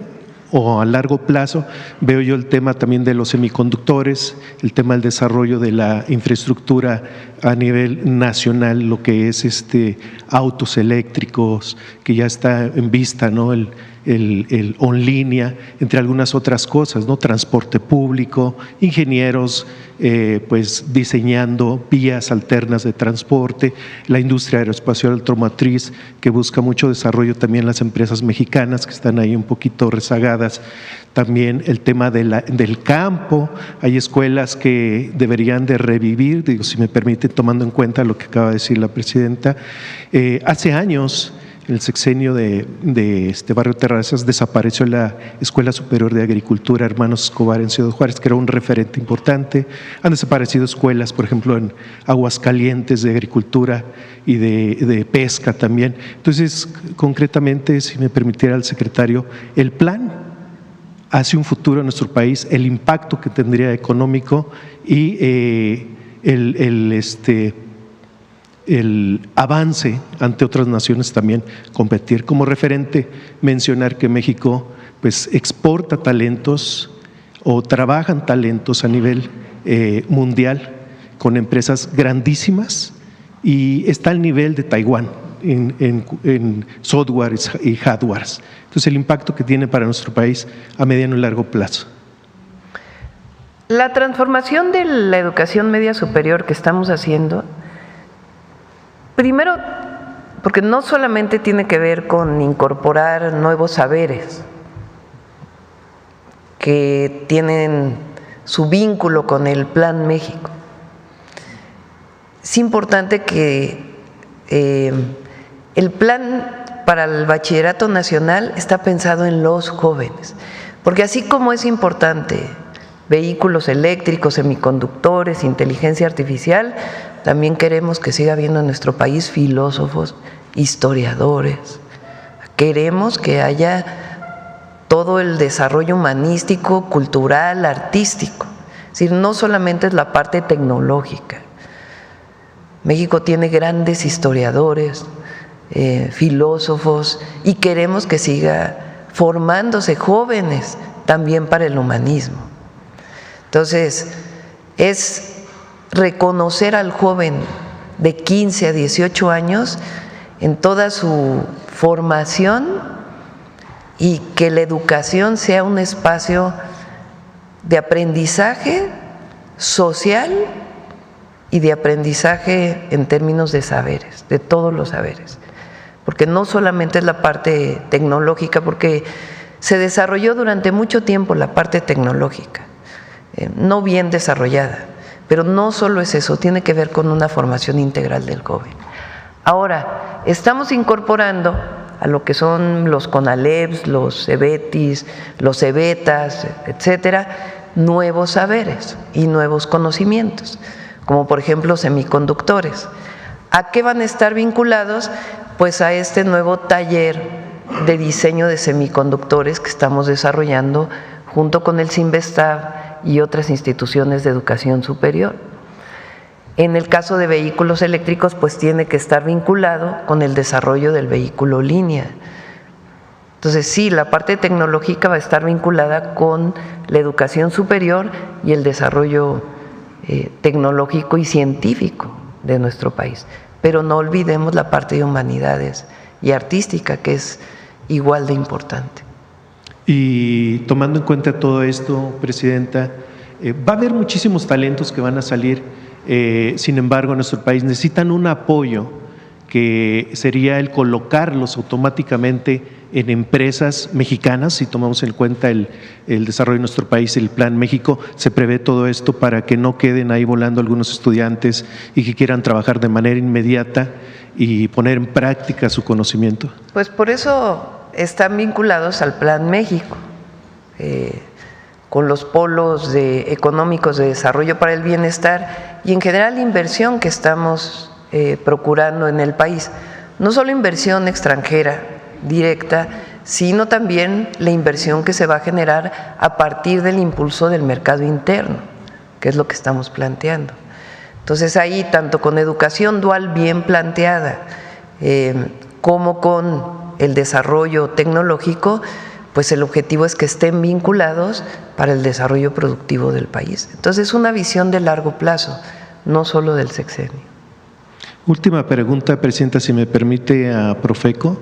o a largo plazo, veo yo el tema también de los semiconductores, el tema del desarrollo de la infraestructura a nivel nacional, lo que es autos eléctricos, que ya está en vista, ¿no? el en línea, entre algunas otras cosas, ¿no? Transporte público, ingenieros pues diseñando vías alternas de transporte, la industria aeroespacial automotriz que busca mucho desarrollo, también las empresas mexicanas que están ahí un poquito rezagadas, también el tema del campo, hay escuelas que deberían de revivir, digo, si me permite, tomando en cuenta lo que acaba de decir la presidenta. Hace años, en el sexenio de Barrio Terrazas, desapareció la Escuela Superior de Agricultura Hermanos Escobar en Ciudad Juárez, que era un referente importante. Han desaparecido escuelas, por ejemplo, en Aguascalientes de agricultura y de pesca también. Entonces, concretamente, si me permitiera el secretario, el plan hacia un futuro en nuestro país, el impacto que tendría económico y el avance ante otras naciones también competir. Como referente, mencionar que México pues exporta talentos o trabajan talentos a nivel mundial con empresas grandísimas y está al nivel de Taiwán en software y hardware. Entonces, el impacto que tiene para nuestro país a mediano y largo plazo. La transformación de la educación media superior que estamos haciendo, primero, porque no solamente tiene que ver con incorporar nuevos saberes que tienen su vínculo con el Plan México. Es importante que el plan para el bachillerato nacional está pensado en los jóvenes, porque así como es importante vehículos eléctricos, semiconductores, inteligencia artificial, también queremos que siga habiendo en nuestro país filósofos, historiadores. Queremos que haya todo el desarrollo humanístico, cultural, artístico. Es decir, no solamente es la parte tecnológica. México tiene grandes historiadores, filósofos, y queremos que siga formándose jóvenes también para el humanismo. Entonces, es reconocer al joven de 15 a 18 años en toda su formación y que la educación sea un espacio de aprendizaje social y de aprendizaje en términos de saberes, de todos los saberes. Porque no solamente es la parte tecnológica, porque se desarrolló durante mucho tiempo la parte tecnológica, no bien desarrollada, pero no solo es eso, tiene que ver con una formación integral del joven. Ahora, estamos incorporando a lo que son los CONALEPs, los CEBETIS, los CEBETAS, etcétera, nuevos saberes y nuevos conocimientos, como por ejemplo semiconductores. ¿A qué van a estar vinculados? Pues a este nuevo taller de diseño de semiconductores que estamos desarrollando junto con el CINVESTAB y otras instituciones de educación superior. En el caso de vehículos eléctricos, pues tiene que estar vinculado con el desarrollo del vehículo línea. Entonces, sí, la parte tecnológica va a estar vinculada con la educación superior y el desarrollo tecnológico y científico de nuestro país. Pero no olvidemos la parte de humanidades y artística, que es igual de importante. Y tomando en cuenta todo esto, Presidenta, va a haber muchísimos talentos que van a salir, sin embargo, en nuestro país necesitan un apoyo que sería el colocarlos automáticamente en empresas mexicanas. Si tomamos en cuenta el desarrollo de nuestro país, el Plan México, se prevé todo esto para que no queden ahí volando algunos estudiantes y que quieran trabajar de manera inmediata y poner en práctica su conocimiento. Pues por eso están vinculados al Plan México, con los polos económicos de desarrollo para el bienestar y en general la inversión que estamos procurando en el país. No solo inversión extranjera directa, sino también la inversión que se va a generar a partir del impulso del mercado interno, que es lo que estamos planteando. Entonces ahí, tanto con educación dual bien planteada, como con el desarrollo tecnológico, pues el objetivo es que estén vinculados para el desarrollo productivo del país. Entonces es una visión de largo plazo, no solo del sexenio. Última pregunta, Presidenta, si me permite, a Profeco.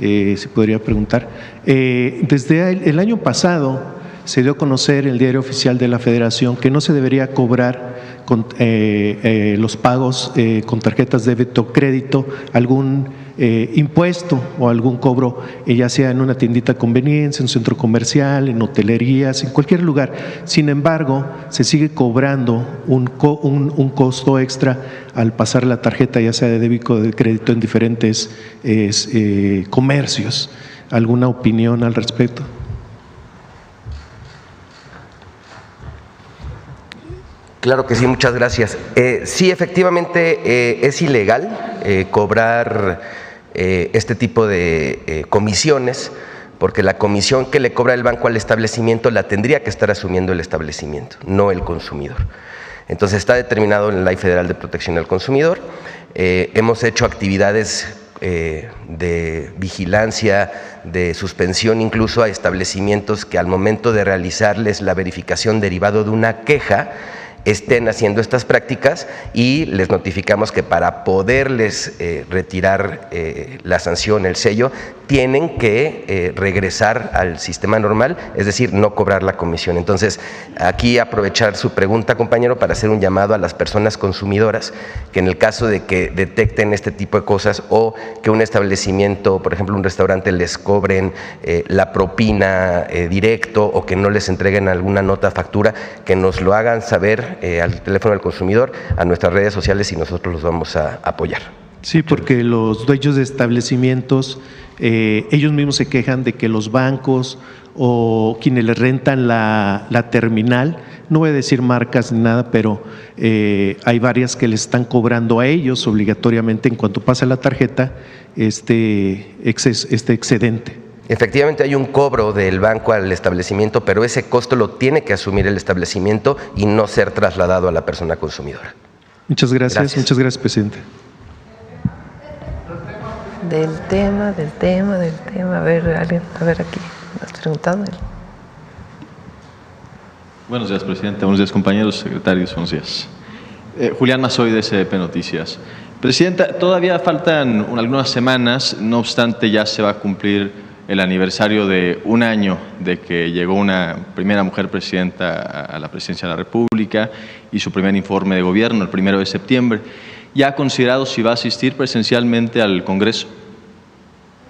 si podría preguntar. Desde el año pasado se dio a conocer en el Diario Oficial de la Federación que no se debería cobrar los pagos con tarjetas de débito o crédito algún impuesto o algún cobro, ya sea en una tiendita de conveniencia, en un centro comercial, en hotelerías, en cualquier lugar. Sin embargo, se sigue cobrando un costo extra al pasar la tarjeta, ya sea de débito o de crédito, en diferentes comercios. ¿Alguna opinión al respecto? Claro que sí, muchas gracias. Sí, efectivamente es ilegal cobrar este tipo de comisiones, porque la comisión que le cobra el banco al establecimiento la tendría que estar asumiendo el establecimiento, no el consumidor. Entonces está determinado en la Ley Federal de Protección al Consumidor. Hemos hecho actividades de vigilancia, de suspensión incluso a establecimientos que al momento de realizarles la verificación derivado de una queja estén haciendo estas prácticas, y les notificamos que para poderles retirar la sanción, el sello, tienen que regresar al sistema normal, es decir, no cobrar la comisión. Entonces, aquí aprovechar su pregunta, compañero, para hacer un llamado a las personas consumidoras que en el caso de que detecten este tipo de cosas, o que un establecimiento, por ejemplo un restaurante, les cobren la propina directo, o que no les entreguen alguna nota, factura, que nos lo hagan saber al teléfono del consumidor, a nuestras redes sociales, y nosotros los vamos a apoyar. Sí, porque los dueños de establecimientos, ellos mismos se quejan de que los bancos o quienes les rentan la terminal, no voy a decir marcas ni nada, pero hay varias que les están cobrando a ellos obligatoriamente en cuanto pasa la tarjeta este excedente. Efectivamente hay un cobro del banco al establecimiento, pero ese costo lo tiene que asumir el establecimiento y no ser trasladado a la persona consumidora. Muchas gracias. Muchas gracias, presidente. Del tema. A ver, alguien, aquí, ¿has preguntado? Buenos días, presidente. Buenos días, compañeros, secretarios. Buenos días. Julián Mazoy, de SDP Noticias. Presidenta, todavía faltan algunas semanas, no obstante ya se va a cumplir el aniversario de un año de que llegó una primera mujer presidenta a la presidencia de la República y su primer informe de gobierno, el 1 de septiembre. ¿Ya ha considerado si va a asistir presencialmente al Congreso?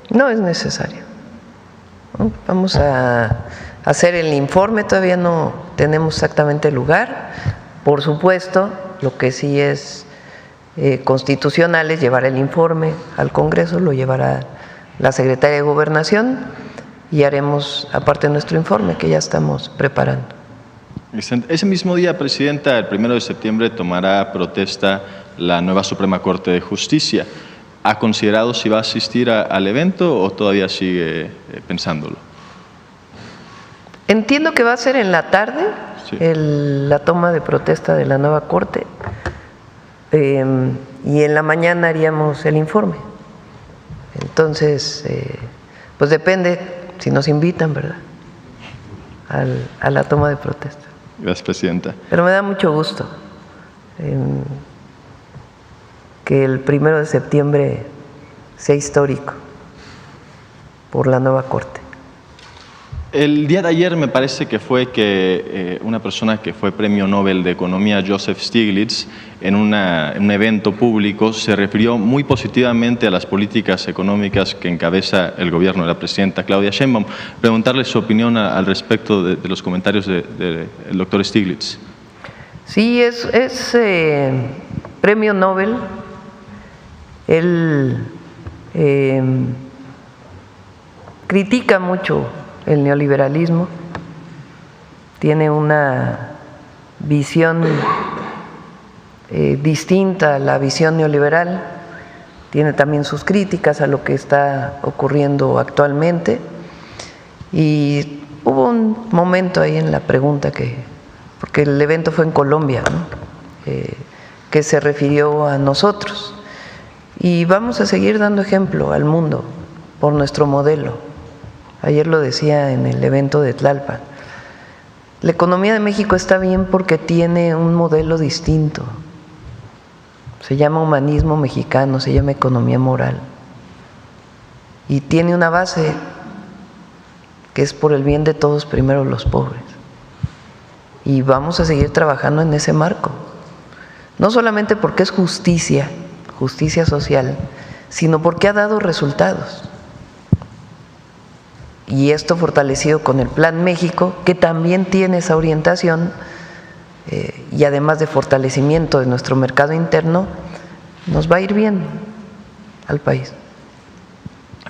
No es necesario. Vamos a hacer el informe, todavía no tenemos exactamente el lugar. Por supuesto, lo que sí es constitucional es llevar el informe al Congreso, lo llevará la Secretaría de Gobernación y haremos aparte nuestro informe que ya estamos preparando. Ese mismo día, presidenta, el 1 de septiembre tomará protesta la nueva Suprema Corte de Justicia. ¿Ha considerado si va a asistir al evento o todavía sigue pensándolo? Entiendo que va a ser en la tarde, sí, la toma de protesta de la nueva Corte, y en la mañana haríamos el informe. Entonces, pues depende si nos invitan, ¿verdad?, a la toma de protesta. Gracias, presidenta. Pero me da mucho gusto que el 1 de septiembre sea histórico por la nueva Corte. El día de ayer me parece que fue que una persona que fue Premio Nobel de Economía, Joseph Stiglitz, en un evento público se refirió muy positivamente a las políticas económicas que encabeza el gobierno de la presidenta Claudia Sheinbaum. Preguntarle su opinión al respecto de los comentarios del doctor Stiglitz. Sí, es Premio Nobel. Él critica mucho el neoliberalismo, tiene una visión distinta a la visión neoliberal, tiene también sus críticas a lo que está ocurriendo actualmente, y hubo un momento ahí en la pregunta porque el evento fue en Colombia, ¿no?, que se refirió a nosotros, y vamos a seguir dando ejemplo al mundo por nuestro modelo. Ayer lo decía en el evento de Tlalpan. La economía de México está bien porque tiene un modelo distinto. Se llama humanismo mexicano, se llama economía moral. y tiene una base que es por el bien de todos, primero los pobres. Y vamos a seguir trabajando en ese marco, no solamente porque es justicia social, sino porque ha dado resultados. Y esto fortalecido con el Plan México, que también tiene esa orientación, y además de fortalecimiento de nuestro mercado interno, nos va a ir bien al país.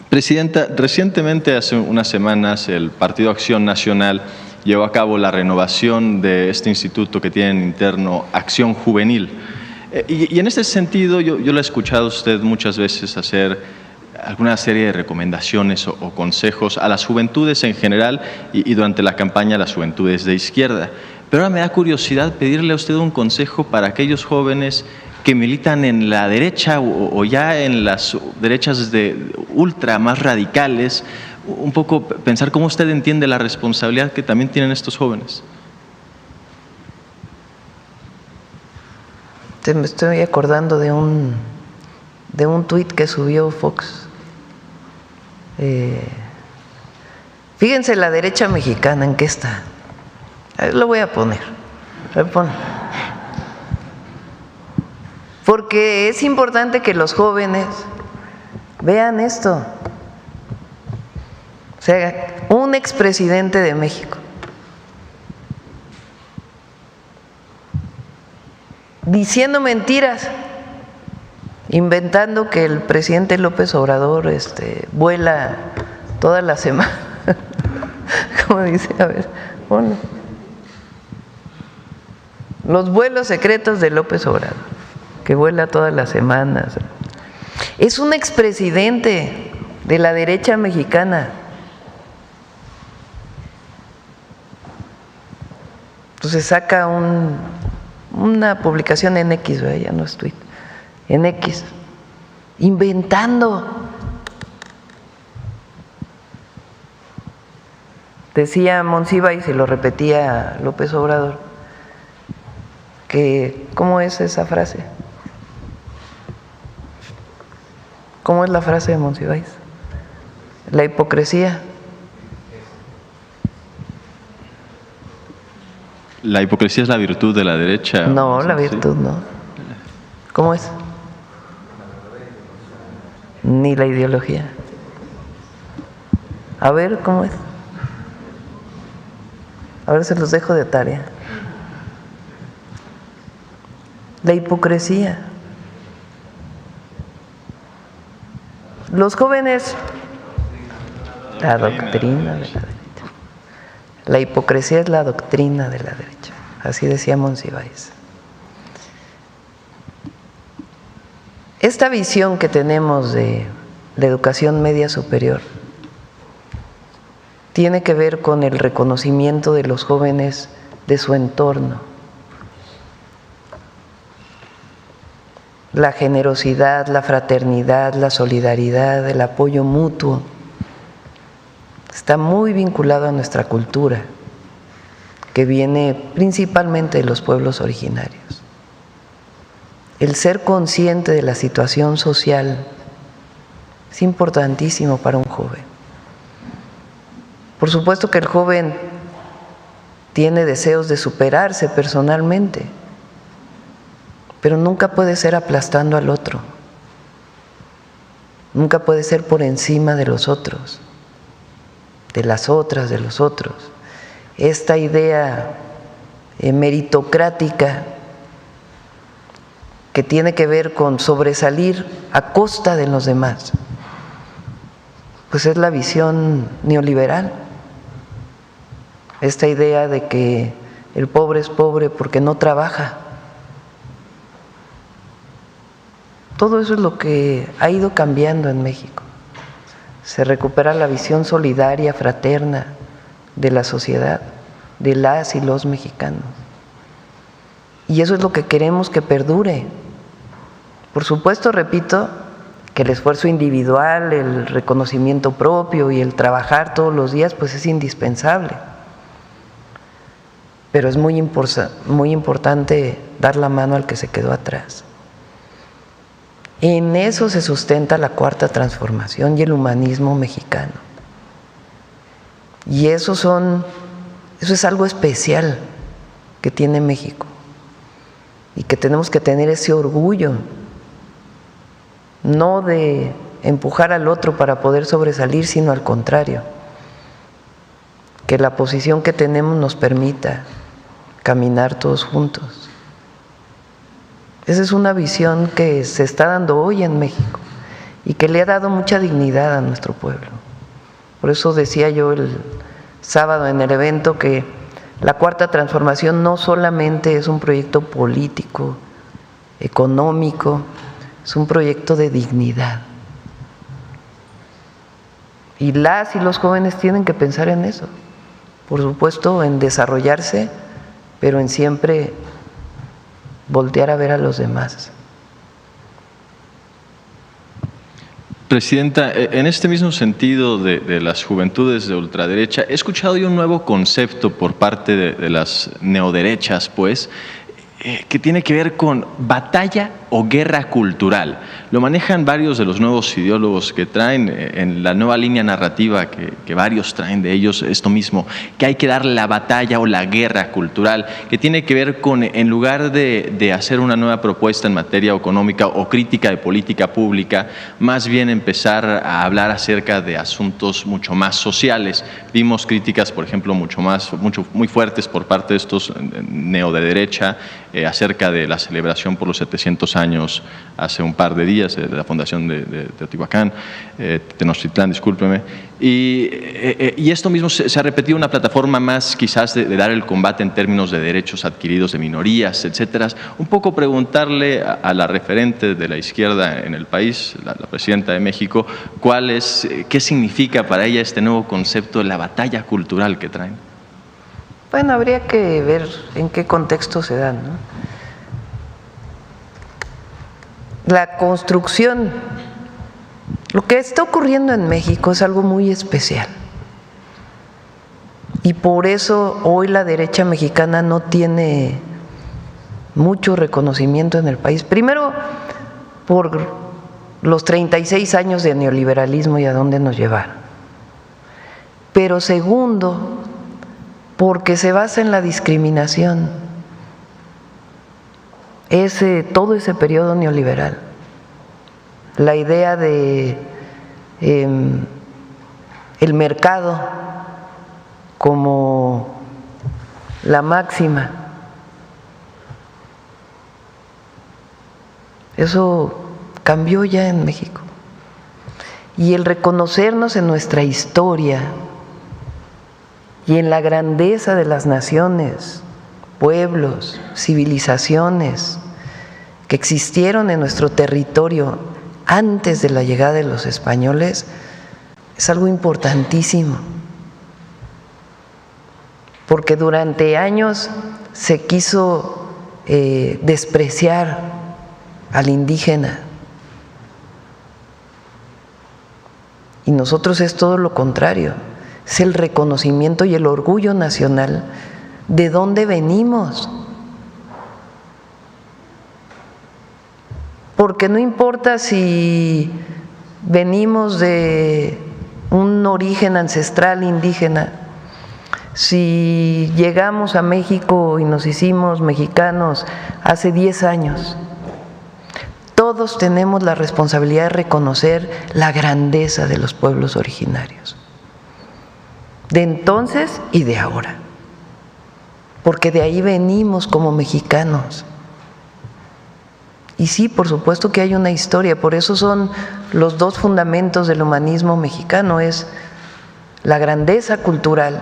Presidenta, recientemente, hace unas semanas, el Partido Acción Nacional llevó a cabo la renovación de este instituto que tiene interno, Acción Juvenil. Y en este sentido, yo lo he escuchado a usted muchas veces hacer alguna serie de recomendaciones o consejos a las juventudes en general y durante la campaña a las juventudes de izquierda. Pero ahora me da curiosidad pedirle a usted un consejo para aquellos jóvenes que militan en la derecha o ya en las derechas de ultra más radicales, un poco pensar cómo usted entiende la responsabilidad que también tienen estos jóvenes. Me estoy acordando de un tuit que subió Fox. Fíjense la derecha mexicana en qué está. Lo voy a poner. Porque es importante que los jóvenes vean esto. O sea, un expresidente de México diciendo mentiras, inventando que el presidente López Obrador vuela toda la semana. ¿Cómo dice? A ver, ponlo. Los vuelos secretos de López Obrador, que vuela todas las semanas. Es un expresidente de la derecha mexicana. Entonces saca una publicación en X, ¿verdad? Ya no es tweet, en X, inventando. Decía Monsiváis, y lo repetía López Obrador, que ¿cómo es esa frase? ¿Cómo es la frase de Monsiváis? La hipocresía. ¿La hipocresía es la virtud de la derecha? No, la virtud no. ¿Cómo es? Ni la ideología. A ver, ¿cómo es? A ver, se los dejo de tarea. La hipocresía. Los jóvenes, la doctrina de la derecha. La hipocresía es la doctrina de la derecha, así decía Monsiváis. Esta visión que tenemos de la educación media superior tiene que ver con el reconocimiento de los jóvenes de su entorno, la generosidad, la fraternidad, la solidaridad, el apoyo mutuo. Está muy vinculado a nuestra cultura, que viene principalmente de los pueblos originarios. El ser consciente de la situación social es importantísimo para un joven. Por supuesto que el joven tiene deseos de superarse personalmente, pero nunca puede ser aplastando al otro, nunca puede ser por encima de los otros, de las otras, de los otros. Esta idea meritocrática que tiene que ver con sobresalir a costa de los demás, pues es la visión neoliberal. Esta idea de que el pobre es pobre porque no trabaja. Todo eso es lo que ha ido cambiando en México. Se recupera la visión solidaria, fraterna de la sociedad, de las y los mexicanos. Y eso es lo que queremos que perdure. Por supuesto, repito, que el esfuerzo individual, el reconocimiento propio y el trabajar todos los días, pues es indispensable. Pero es muy importante dar la mano al que se quedó atrás. En eso se sustenta la Cuarta Transformación y el humanismo mexicano. Y eso es algo especial que tiene México y que tenemos que tener ese orgullo, no de empujar al otro para poder sobresalir, sino al contrario, que la posición que tenemos nos permita caminar todos juntos. Esa es una visión que se está dando hoy en México y que le ha dado mucha dignidad a nuestro pueblo. Por eso decía yo el sábado en el evento que la Cuarta Transformación no solamente es un proyecto político, económico, es un proyecto de dignidad. Y las y los jóvenes tienen que pensar en eso. Por supuesto, en desarrollarse, pero en siempre voltear a ver a los demás. Presidenta, en este mismo sentido de las juventudes de ultraderecha, he escuchado yo un nuevo concepto por parte de las neoderechas, pues, que tiene que ver con batalla o guerra cultural. Lo manejan varios de los nuevos ideólogos que traen en la nueva línea narrativa que varios traen de ellos esto mismo, que hay que dar la batalla o la guerra cultural, que tiene que ver con, en lugar de hacer una nueva propuesta en materia económica o crítica de política pública, más bien empezar a hablar acerca de asuntos mucho más sociales. Vimos críticas, por ejemplo, muy fuertes por parte de estos neoderecha acerca de la celebración por los 700 años hace un par de días de la fundación de Teotihuacán, Tenochtitlán, discúlpeme. Y esto mismo se ha repetido en una plataforma más quizás de dar el combate en términos de derechos adquiridos de minorías, etcétera. Un poco preguntarle a la referente de la izquierda en el país, la presidenta de México, qué significa para ella este nuevo concepto de la batalla cultural que traen. Bueno, habría que ver en qué contexto se dan, ¿no? La construcción, lo que está ocurriendo en México es algo muy especial. Y por eso hoy la derecha mexicana no tiene mucho reconocimiento en el país. Primero, por los 36 años de neoliberalismo y a dónde nos llevaron. Pero segundo, porque se basa en la discriminación, todo ese periodo neoliberal, la idea de el mercado como la máxima, eso cambió ya en México. Y el reconocernos en nuestra historia y en la grandeza de las naciones, pueblos, civilizaciones que existieron en nuestro territorio antes de la llegada de los españoles, es algo importantísimo. Porque durante años se quiso despreciar al indígena. Y nosotros es todo lo contrario. Es el reconocimiento y el orgullo nacional de dónde venimos. Porque no importa si venimos de un origen ancestral indígena, si llegamos a México y nos hicimos mexicanos hace 10 años, todos tenemos la responsabilidad de reconocer la grandeza de los pueblos originarios, de entonces y de ahora, porque de ahí venimos como mexicanos. Y sí, por supuesto que hay una historia, por eso son los dos fundamentos del humanismo mexicano, es la grandeza cultural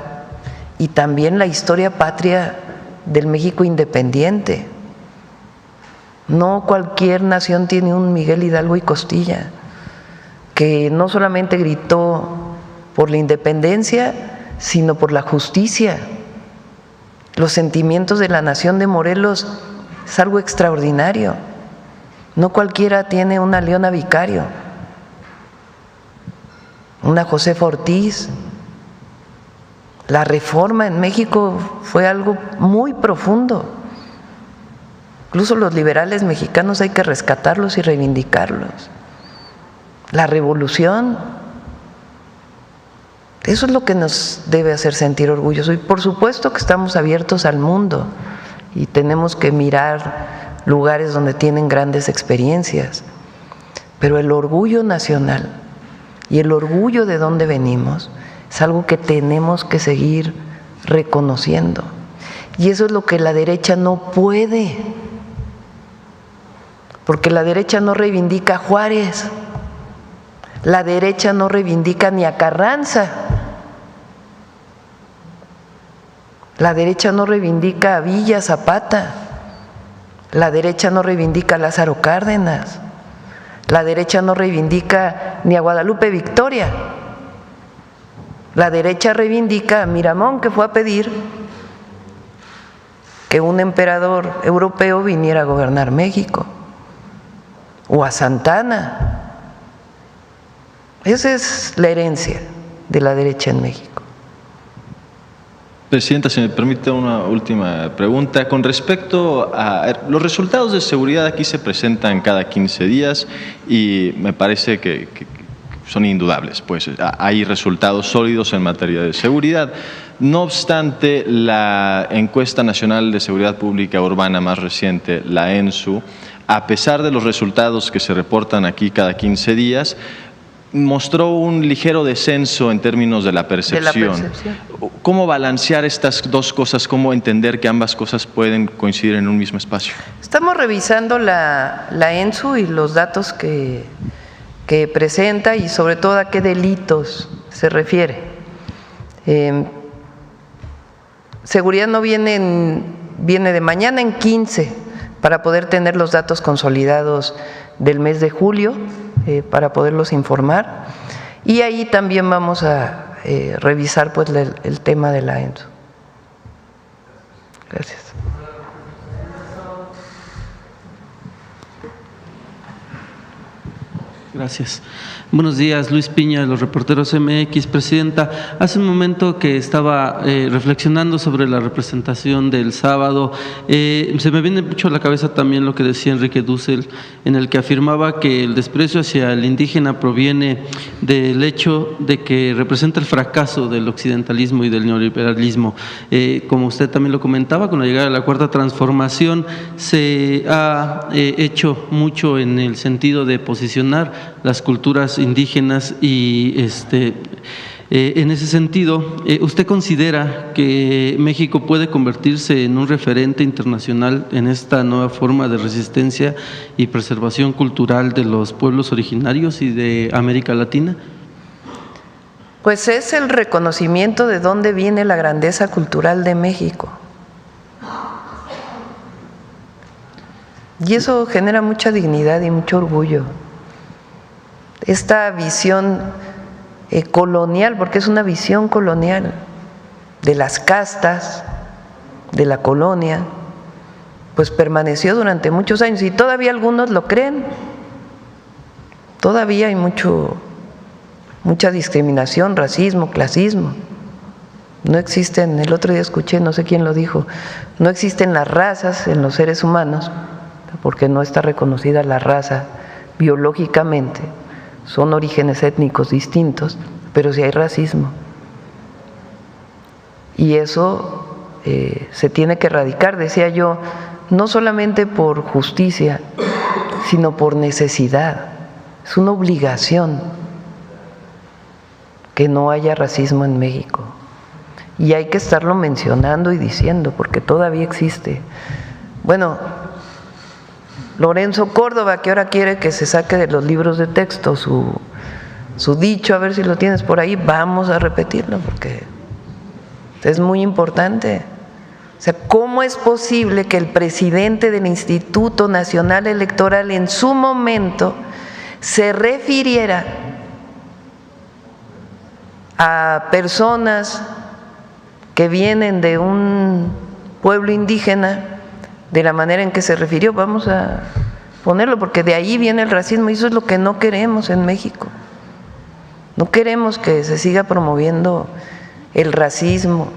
y también la historia patria del México independiente. No cualquier nación tiene un Miguel Hidalgo y Costilla, que no solamente gritó por la independencia, sino por la justicia. Los sentimientos de la nación de Morelos es algo extraordinario. No cualquiera tiene una Leona Vicario, una Josefa Ortiz. La reforma en México fue algo muy profundo. Incluso los liberales mexicanos hay que rescatarlos y reivindicarlos. La revolución, eso es lo que nos debe hacer sentir orgullosos. Y por supuesto que estamos abiertos al mundo y tenemos que mirar lugares donde tienen grandes experiencias. Pero el orgullo nacional y el orgullo de dónde venimos es algo que tenemos que seguir reconociendo. Y eso es lo que la derecha no puede, porque la derecha no reivindica a Juárez, la derecha no reivindica ni a Carranza, la derecha no reivindica a Villa, Zapata, la derecha no reivindica a Lázaro Cárdenas, la derecha no reivindica ni a Guadalupe Victoria, la derecha reivindica a Miramón, que fue a pedir que un emperador europeo viniera a gobernar México, o a Santana. Esa es la herencia de la derecha en México. Presidenta, si me permite una última pregunta. Con respecto a los resultados de seguridad, aquí se presentan cada 15 días y me parece que son indudables, pues hay resultados sólidos en materia de seguridad. No obstante, la encuesta nacional de seguridad pública urbana más reciente, la ENSU, a pesar de los resultados que se reportan aquí cada 15 días, mostró un ligero descenso en términos de la percepción. ¿Cómo balancear estas dos cosas? ¿Cómo entender que ambas cosas pueden coincidir en un mismo espacio? Estamos revisando la ENSU y los datos que presenta y sobre todo a qué delitos se refiere. Seguridad no viene de mañana en 15 para poder tener los datos consolidados del mes de julio, para poderlos informar, y ahí también vamos a revisar pues el tema de la ENSU. Gracias. Gracias. Buenos días, Luis Piña, de los Reporteros MX. Presidenta, hace un momento que estaba reflexionando sobre la representación del sábado, se me viene mucho a la cabeza también lo que decía Enrique Dussel, en el que afirmaba que el desprecio hacia el indígena proviene del hecho de que representa el fracaso del occidentalismo y del neoliberalismo. Como usted también lo comentaba, con la llegada de la Cuarta Transformación se ha hecho mucho en el sentido de posicionar las culturas indígenas y en ese sentido, ¿usted considera que México puede convertirse en un referente internacional en esta nueva forma de resistencia y preservación cultural de los pueblos originarios y de América Latina? Pues es el reconocimiento de dónde viene la grandeza cultural de México. Y eso genera mucha dignidad y mucho orgullo. Esta visión colonial, porque es una visión colonial de las castas, de la colonia, pues permaneció durante muchos años y todavía algunos lo creen. Todavía hay mucha discriminación, racismo, clasismo. No existen, el otro día escuché, no sé quién lo dijo, no existen las razas en los seres humanos, porque no está reconocida la raza biológicamente. Son orígenes étnicos distintos, pero sí hay racismo. Y eso se tiene que erradicar, decía yo, no solamente por justicia, sino por necesidad. Es una obligación que no haya racismo en México. Y hay que estarlo mencionando y diciendo, porque todavía existe. Bueno, Lorenzo Córdoba, que ahora quiere que se saque de los libros de texto su dicho, a ver si lo tienes por ahí, vamos a repetirlo porque es muy importante. O sea, ¿cómo es posible que el presidente del Instituto Nacional Electoral en su momento se refiriera a personas que vienen de un pueblo indígena de la manera en que se refirió? Vamos a ponerlo porque de ahí viene el racismo y eso es lo que no queremos en México. No queremos que se siga promoviendo el racismo,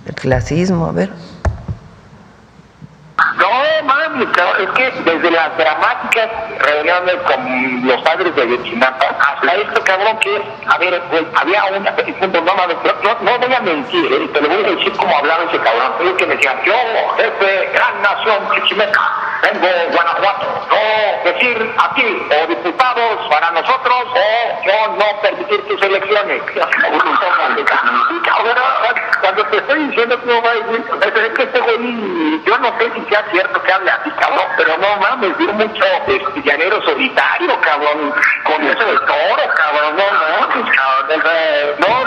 el clasismo. A ver. No, más mames, cabrón, es que desde las dramáticas reuniones con los padres de Ayotzinapa hasta esto, cabrón, que, a ver, güey, había una, no mames, no voy a mentir, te lo voy a decir como hablaba ese cabrón, es que me decían, yo, jefe, gran nación chichimeca, vengo Guanajuato, no decir a ti, o diputados para nosotros, o yo no permitir tus elecciones. Cuando te estoy diciendo que no va a decir, es que este güey, yo no sé si sea cierto que hable así, cabrón, pero no mames, dio mucho llanero solitario, cabrón, con eso de toro, cabrón, no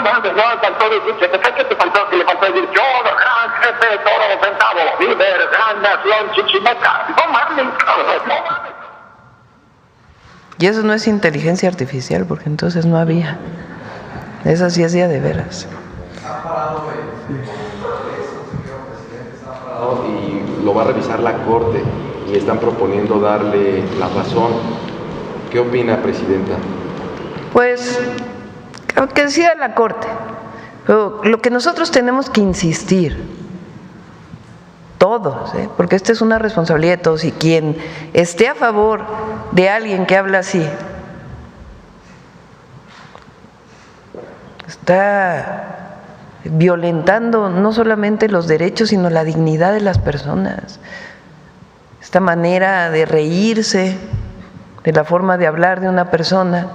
mames, no, faltó decir, que te faltó, que le faltó decir, yo, gran jefe de toro sentado, líder, gran nación chichimeca, no mames, cabrón, no mames. Y eso no es inteligencia artificial, porque entonces no había. Eso sí es día de veras. Y lo va a revisar la Corte y están proponiendo darle la razón. ¿Qué opina, Presidenta? Pues, que decida la Corte. Pero lo que nosotros tenemos que insistir, todos, porque esta es una responsabilidad de todos, y quien esté a favor de alguien que habla así, está violentando no solamente los derechos, sino la dignidad de las personas. Esta manera de reírse de la forma de hablar de una persona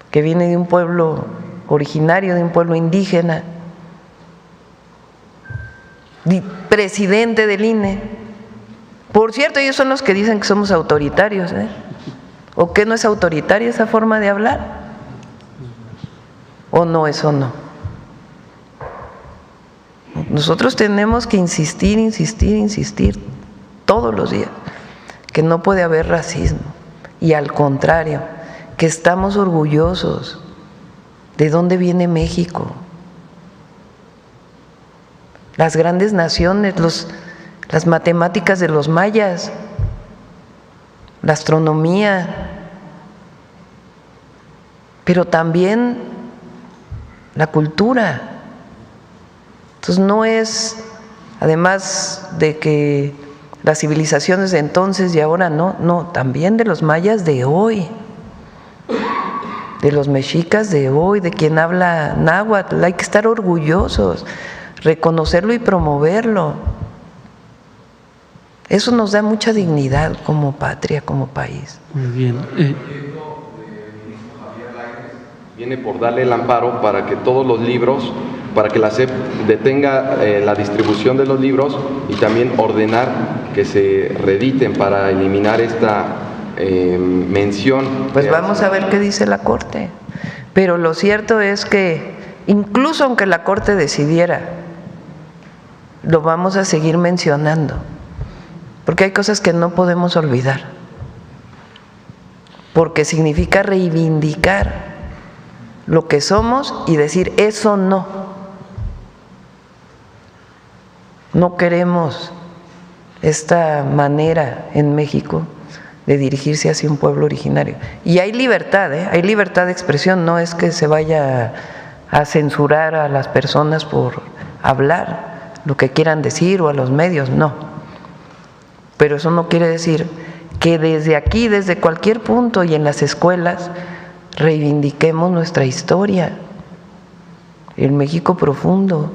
que viene de un pueblo originario, de un pueblo indígena, presidente del INE. Por cierto, ellos son los que dicen que somos autoritarios, ¿O que no es autoritaria esa forma de hablar? ¿O no, eso no? Nosotros tenemos que insistir todos los días que no puede haber racismo, y al contrario, que estamos orgullosos de dónde viene México. Las grandes naciones, las matemáticas de los mayas, la astronomía, pero también la cultura. Entonces no es, además de que las civilizaciones de entonces y ahora no, también de los mayas de hoy, de los mexicas de hoy, de quien habla náhuatl. Hay que estar orgullosos, reconocerlo y promoverlo. Eso nos da mucha dignidad como patria, como país. Muy bien. Viene por darle el amparo para que todos los libros, para que la SEP detenga la distribución de los libros y también ordenar que se reediten para eliminar esta mención. Pues vamos a ver qué dice la Corte. Pero lo cierto es que incluso aunque la Corte decidiera, lo vamos a seguir mencionando, porque hay cosas que no podemos olvidar, porque significa reivindicar lo que somos y decir eso no queremos esta manera en México de dirigirse hacia un pueblo originario. Y hay libertad, hay libertad de expresión, no es que se vaya a censurar a las personas por hablar lo que quieran decir o a los medios, no. Pero eso no quiere decir que desde aquí, desde cualquier punto y en las escuelas, reivindiquemos nuestra historia, el México profundo,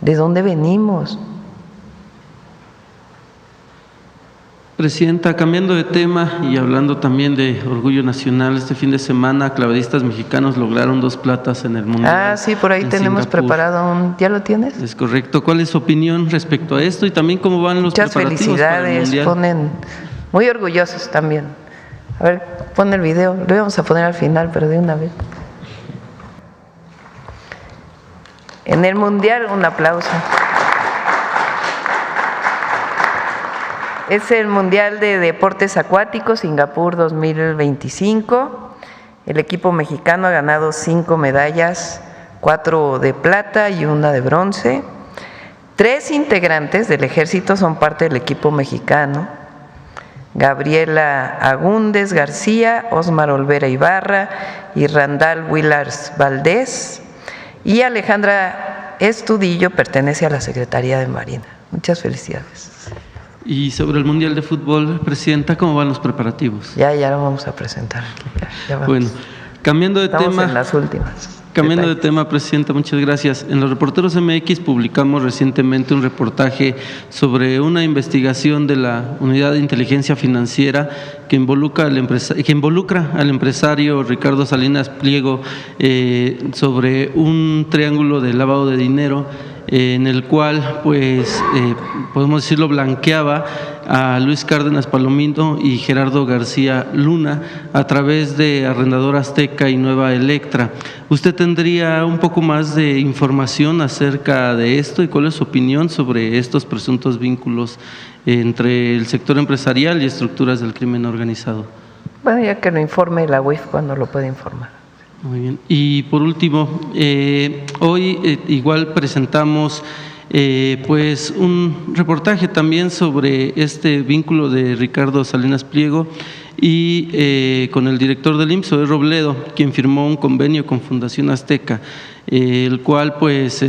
de dónde venimos. Presidenta, cambiando de tema y hablando también de orgullo nacional, este fin de semana clavadistas mexicanos lograron 2 platas en el Mundial. Sí, por ahí tenemos Singapur. Preparado ¿ya lo tienes? Es correcto. ¿Cuál es su opinión respecto a esto y también cómo van los preparativos felicidades, para el Mundial? Ponen muy orgullosos también. A ver, pon el video, lo íbamos a poner al final, pero de una vez. En el Mundial, un aplauso. Es el Mundial de Deportes Acuáticos, Singapur 2025. El equipo mexicano ha ganado 5 medallas, 4 de plata y 1 de bronce. 3 integrantes del ejército son parte del equipo mexicano: Gabriela Agúndez García, Osmar Olvera Ibarra y Randall Willars Valdés. Y Alejandra Estudillo pertenece a la Secretaría de Marina. Muchas felicidades. Y sobre el Mundial de Fútbol, Presidenta, ¿cómo van los preparativos? Ya lo vamos a presentar aquí. Ya vamos. Bueno, cambiando de Estamos tema. en las últimas. Cambiando de tema, Presidenta, muchas gracias. En los Reporteros MX publicamos recientemente un reportaje sobre una investigación de la Unidad de Inteligencia Financiera que involucra al empresario Ricardo Salinas Pliego sobre un triángulo de lavado de dinero en el cual, pues, podemos decirlo, blanqueaba a Luis Cárdenas Palomino y Gerardo García Luna a través de Arrendador Azteca y Nueva Electra. ¿Usted tendría un poco más de información acerca de esto y cuál es su opinión sobre estos presuntos vínculos entre el sector empresarial y estructuras del crimen organizado? Bueno, ya que lo informe la UIF cuando lo puede informar. Muy bien. Y por último, hoy igual presentamos pues un reportaje también sobre este vínculo de Ricardo Salinas Pliego y con el director del IMSS, Zoé Robledo, quien firmó un convenio con Fundación Azteca, el cual pues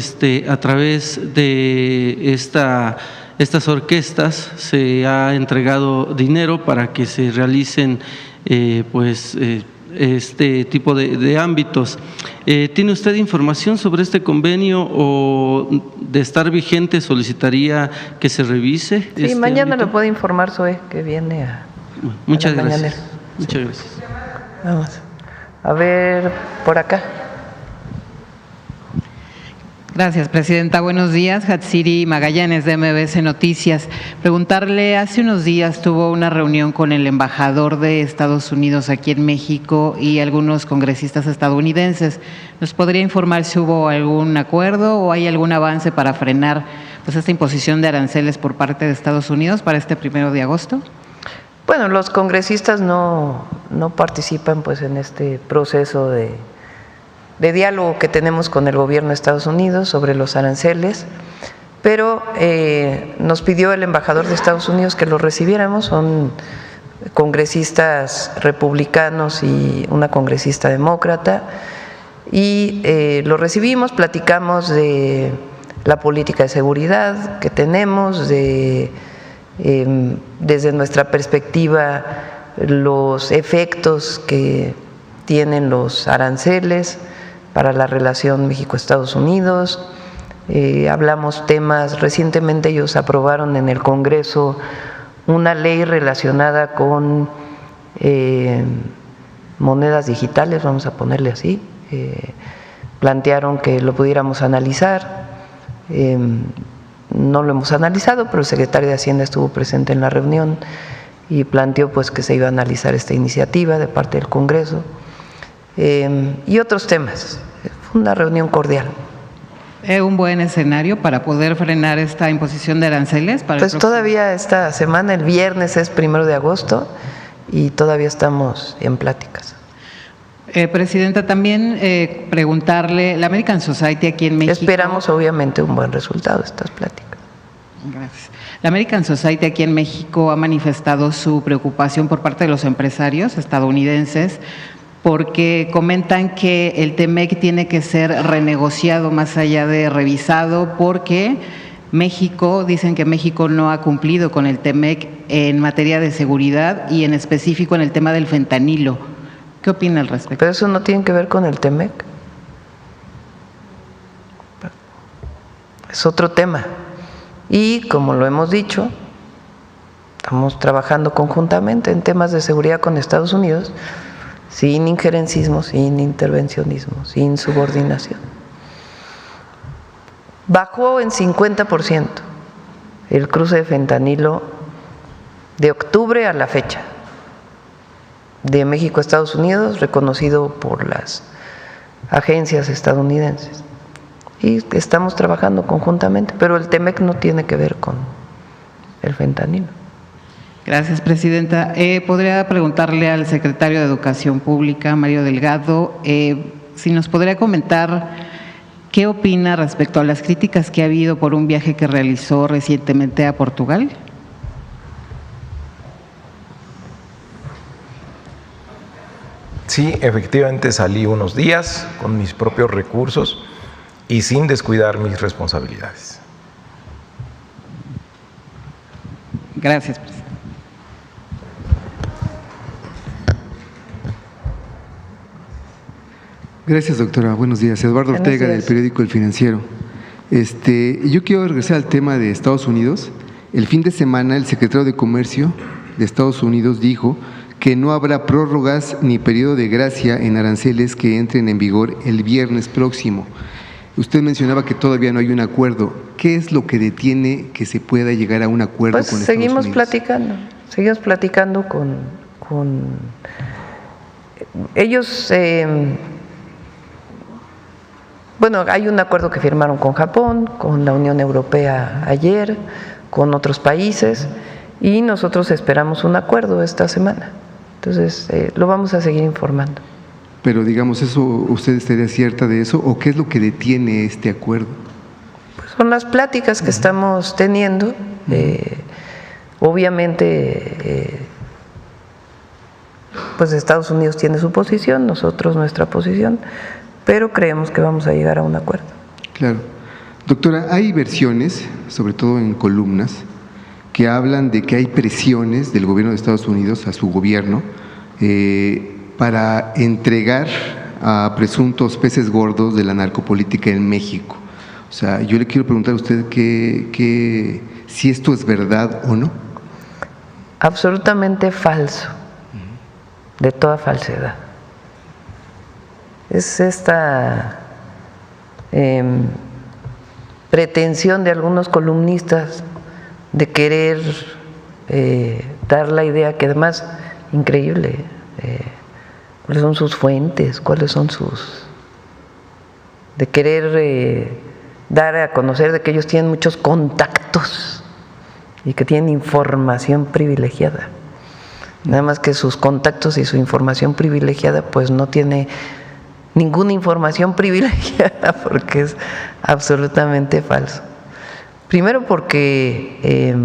a través de estas orquestas se ha entregado dinero para que se realicen este tipo de ámbitos. ¿Tiene usted información sobre este convenio o de estar vigente solicitaría que se revise? Sí, mañana lo puede informar Zoé, que viene a… Bueno, muchas gracias. mañanera. Muchas gracias. Vamos. A ver, por acá. Gracias, Presidenta. Buenos días. Hatsiri Magallanes, de MBS Noticias. Preguntarle, hace unos días tuvo una reunión con el embajador de Estados Unidos aquí en México y algunos congresistas estadounidenses. ¿Nos podría informar si hubo algún acuerdo o hay algún avance para frenar pues esta imposición de aranceles por parte de Estados Unidos para este 1 de agosto? Bueno, los congresistas no participan pues en este proceso de diálogo que tenemos con el gobierno de Estados Unidos sobre los aranceles, pero nos pidió el embajador de Estados Unidos que lo recibiéramos. Son congresistas republicanos y una congresista demócrata, y lo recibimos, platicamos de la política de seguridad que tenemos, desde nuestra perspectiva los efectos que tienen los aranceles para la relación México-Estados Unidos. Hablamos temas, recientemente ellos aprobaron en el Congreso una ley relacionada con monedas digitales, vamos a ponerle así. Plantearon que lo pudiéramos analizar. No lo hemos analizado, pero el secretario de Hacienda estuvo presente en la reunión y planteó pues que se iba a analizar esta iniciativa de parte del Congreso. Y otros temas. Fue una reunión cordial. ¿Un buen escenario para poder frenar esta imposición de aranceles? Pues todavía esta semana, el viernes es 1 de agosto y todavía estamos en pláticas. Presidenta, también preguntarle, la American Society aquí en México… Esperamos obviamente un buen resultado de estas pláticas. Gracias. La American Society aquí en México ha manifestado su preocupación por parte de los empresarios estadounidenses porque comentan que el TEMEC tiene que ser renegociado más allá de revisado, porque México, dicen que México no ha cumplido con el TEMEC en materia de seguridad y en específico en el tema del fentanilo. ¿Qué opina al respecto? Pero eso no tiene que ver con el TEMEC. Es otro tema. Y como lo hemos dicho, estamos trabajando conjuntamente en temas de seguridad con Estados Unidos, sin injerencismo, sin intervencionismo, sin subordinación. Bajó en 50% el cruce de fentanilo de octubre a la fecha, de México a Estados Unidos, reconocido por las agencias estadounidenses. Y estamos trabajando conjuntamente, pero el TEMEC no tiene que ver con el fentanilo. Gracias, Presidenta. Podría preguntarle al secretario de Educación Pública, Mario Delgado, si nos podría comentar qué opina respecto a las críticas que ha habido por un viaje que realizó recientemente a Portugal. Sí, efectivamente salí unos días con mis propios recursos y sin descuidar mis responsabilidades. Gracias, presidente. Gracias, doctora. Buenos días. Eduardo Ortega, del periódico El Financiero. Yo quiero regresar al tema de Estados Unidos. El fin de semana, el secretario de Comercio de Estados Unidos dijo que no habrá prórrogas ni periodo de gracia en aranceles que entren en vigor el viernes próximo. Usted mencionaba que todavía no hay un acuerdo. ¿Qué es lo que detiene que se pueda llegar a un acuerdo con Estados Unidos? Seguimos platicando con ellos. Bueno, hay un acuerdo que firmaron con Japón, con la Unión Europea ayer, con otros países, y nosotros esperamos un acuerdo esta semana. Entonces, lo vamos a seguir informando. Pero digamos, ¿eso usted estaría cierta de eso o qué es lo que detiene este acuerdo? Pues son las pláticas que estamos teniendo. Obviamente, pues Estados Unidos tiene su posición, nosotros nuestra posición, pero creemos que vamos a llegar a un acuerdo. Claro. Doctora, hay versiones, sobre todo en columnas, que hablan de que hay presiones del gobierno de Estados Unidos a su gobierno para entregar a presuntos peces gordos de la narcopolítica en México. O sea, yo le quiero preguntar a usted si esto es verdad o no. Absolutamente falso, de toda falsedad. Es esta pretensión de algunos columnistas de querer dar la idea, que además, increíble, cuáles son sus fuentes, de querer dar a conocer de que ellos tienen muchos contactos y que tienen información privilegiada. Nada más que sus contactos y su información privilegiada pues no tiene ninguna información privilegiada, porque es absolutamente falso. Primero porque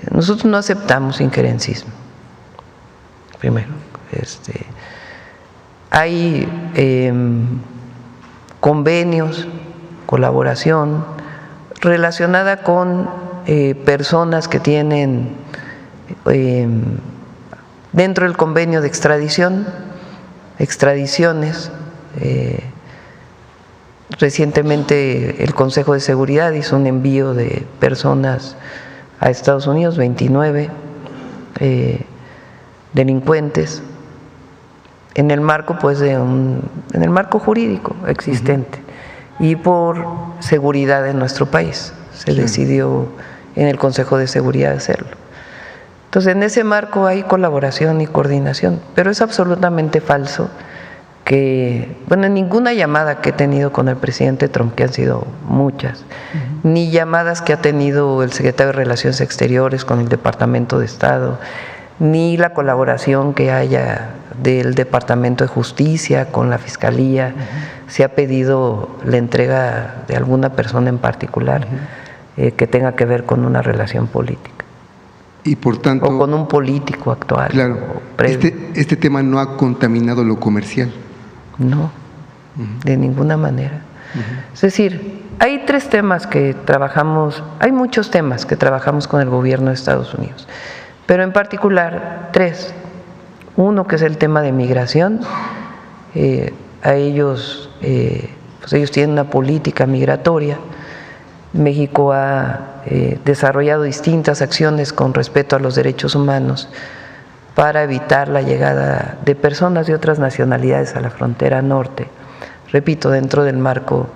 nosotros no aceptamos injerencismo. Primero, hay convenios, colaboración relacionada con personas que tienen dentro del convenio de extradiciones. Recientemente el Consejo de Seguridad hizo un envío de personas a Estados Unidos, 29 delincuentes, en el marco pues en el marco jurídico existente y por seguridad en nuestro país se decidió en el Consejo de Seguridad hacerlo. Entonces, en ese marco hay colaboración y coordinación, pero es absolutamente falso que, bueno, ninguna llamada que he tenido con el presidente Trump, que han sido muchas, ni llamadas que ha tenido el secretario de Relaciones Exteriores con el Departamento de Estado, ni la colaboración que haya del Departamento de Justicia con la Fiscalía, se ha pedido la entrega de alguna persona en particular que tenga que ver con una relación política. Y por tanto, o con un político actual. Claro, este tema no ha contaminado lo comercial. No, de ninguna manera. Es decir, hay tres temas que trabajamos, hay muchos temas que trabajamos con el gobierno de Estados Unidos, pero en particular tres. Uno que es el tema de migración. A ellos, pues ellos tienen una política migratoria. México ha desarrollado distintas acciones con respecto a los derechos humanos para evitar la llegada de personas de otras nacionalidades a la frontera norte, repito, dentro del marco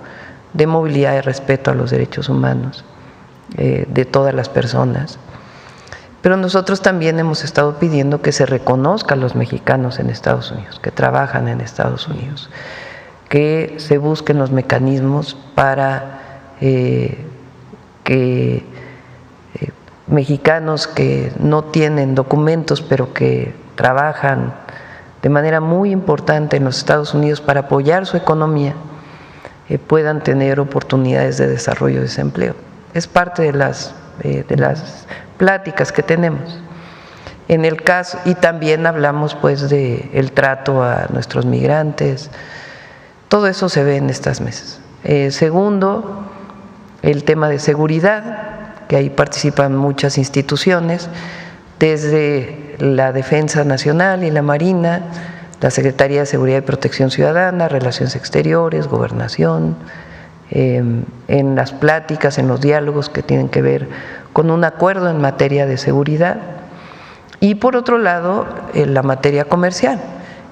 de movilidad y respeto a los derechos humanos de todas las personas. Pero nosotros también hemos estado pidiendo que se reconozca a los mexicanos en Estados Unidos, que trabajan en Estados Unidos, que se busquen los mecanismos para que mexicanos que no tienen documentos pero que trabajan de manera muy importante en los Estados Unidos para apoyar su economía puedan tener oportunidades de desarrollo y desempleo. Es parte de las pláticas que tenemos. En el caso, y también hablamos pues de el trato a nuestros migrantes, todo eso se ve en estas mesas. Segundo, el tema de seguridad, que ahí participan muchas instituciones, desde la Defensa Nacional y la Marina, la Secretaría de Seguridad y Protección Ciudadana, Relaciones Exteriores, Gobernación, en las pláticas, en los diálogos que tienen que ver con un acuerdo en materia de seguridad, y por otro lado, en la materia comercial.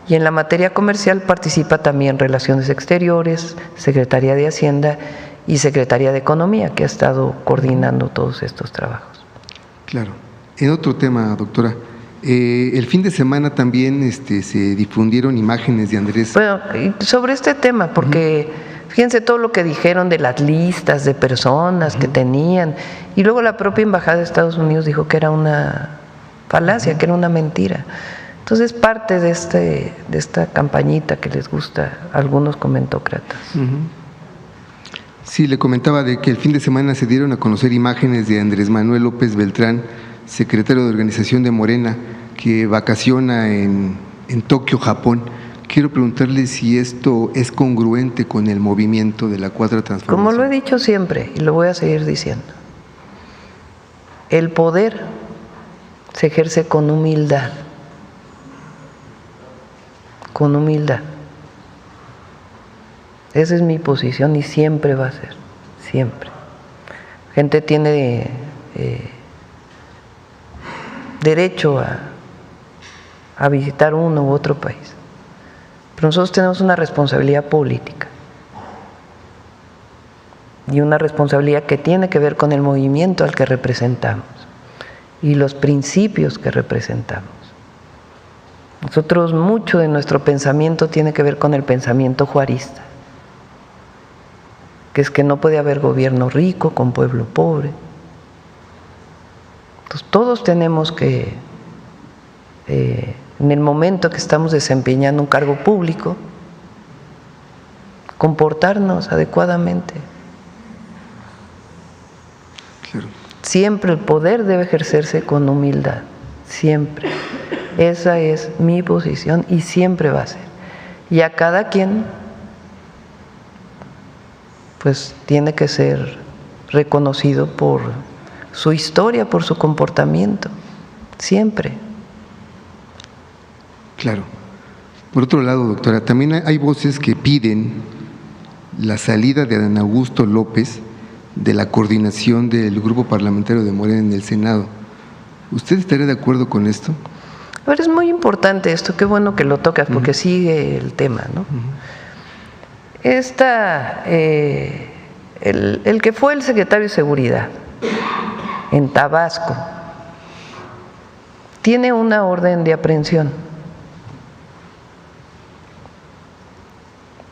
Y en la materia comercial participa también Relaciones Exteriores, Secretaría de Hacienda y Secretaría de Economía, que ha estado coordinando todos estos trabajos. Claro. En otro tema, doctora, el fin de semana también se difundieron imágenes de Andrés. Bueno, sobre este tema, porque fíjense todo lo que dijeron de las listas de personas que tenían, y luego la propia Embajada de Estados Unidos dijo que era una falacia, que era una mentira. Entonces, parte de esta campañita que les gusta a algunos comentócratas. Sí, le comentaba de que el fin de semana se dieron a conocer imágenes de Andrés Manuel López Beltrán, secretario de organización de Morena, que vacaciona en Tokio, Japón. Quiero preguntarle si esto es congruente con el movimiento de la Cuarta Transformación. Como lo he dicho siempre, y lo voy a seguir diciendo, el poder se ejerce con humildad. Con humildad. Esa es mi posición y siempre va a ser, siempre. Gente tiene derecho a visitar uno u otro país, pero nosotros tenemos una responsabilidad política y una responsabilidad que tiene que ver con el movimiento al que representamos y los principios que representamos. Nosotros, mucho de nuestro pensamiento tiene que ver con el pensamiento juarista, que es que no puede haber gobierno rico con pueblo pobre. Entonces, todos tenemos que, en el momento que estamos desempeñando un cargo público, comportarnos adecuadamente. Claro. Siempre el poder debe ejercerse con humildad, siempre. Esa es mi posición y siempre va a ser. Y a cada quien, pues, tiene que ser reconocido por su historia, por su comportamiento, siempre. Claro. Por otro lado, doctora, también hay voces que piden la salida de Adán Augusto López de la coordinación del grupo parlamentario de Morena en el Senado. ¿Usted estaría de acuerdo con esto? Pero es muy importante esto, qué bueno que lo tocas, porque sigue el tema, ¿no? El que fue el secretario de Seguridad en Tabasco tiene una orden de aprehensión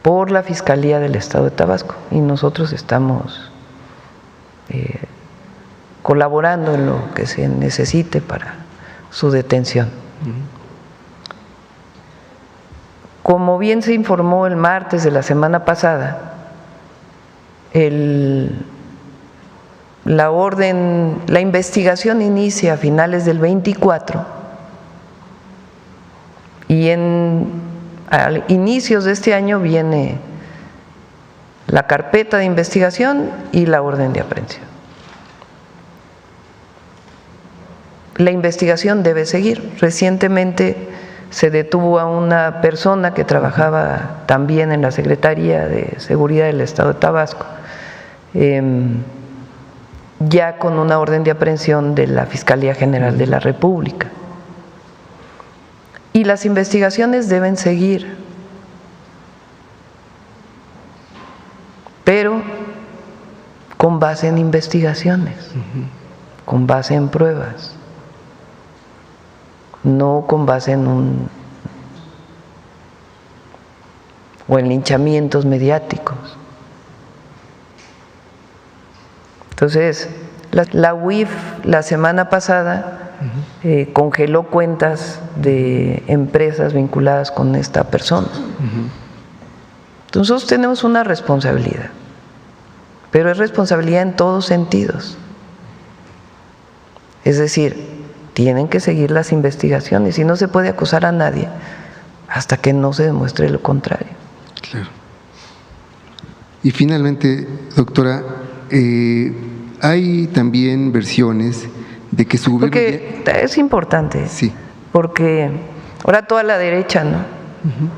por la Fiscalía del Estado de Tabasco y nosotros estamos colaborando en lo que se necesite para su detención. Como bien se informó el martes de la semana pasada, la investigación inicia a finales del 24 y a inicios de este año viene la carpeta de investigación y la orden de aprehensión. La investigación debe seguir. Recientemente se detuvo a una persona que trabajaba también en la Secretaría de Seguridad del Estado de Tabasco, ya con una orden de aprehensión de la Fiscalía General de la República. Y las investigaciones deben seguir, pero con base en investigaciones, con base en pruebas, no con base en o en linchamientos mediáticos. Entonces, la UIF la semana pasada congeló cuentas de empresas vinculadas con esta persona. Entonces, nosotros tenemos una responsabilidad, pero es responsabilidad en todos sentidos. Es decir, tienen que seguir las investigaciones y no se puede acusar a nadie hasta que no se demuestre lo contrario. Claro. Y finalmente, doctora, hay también versiones de que su gobierno… Porque es importante, sí, porque ahora toda la derecha, ¿no?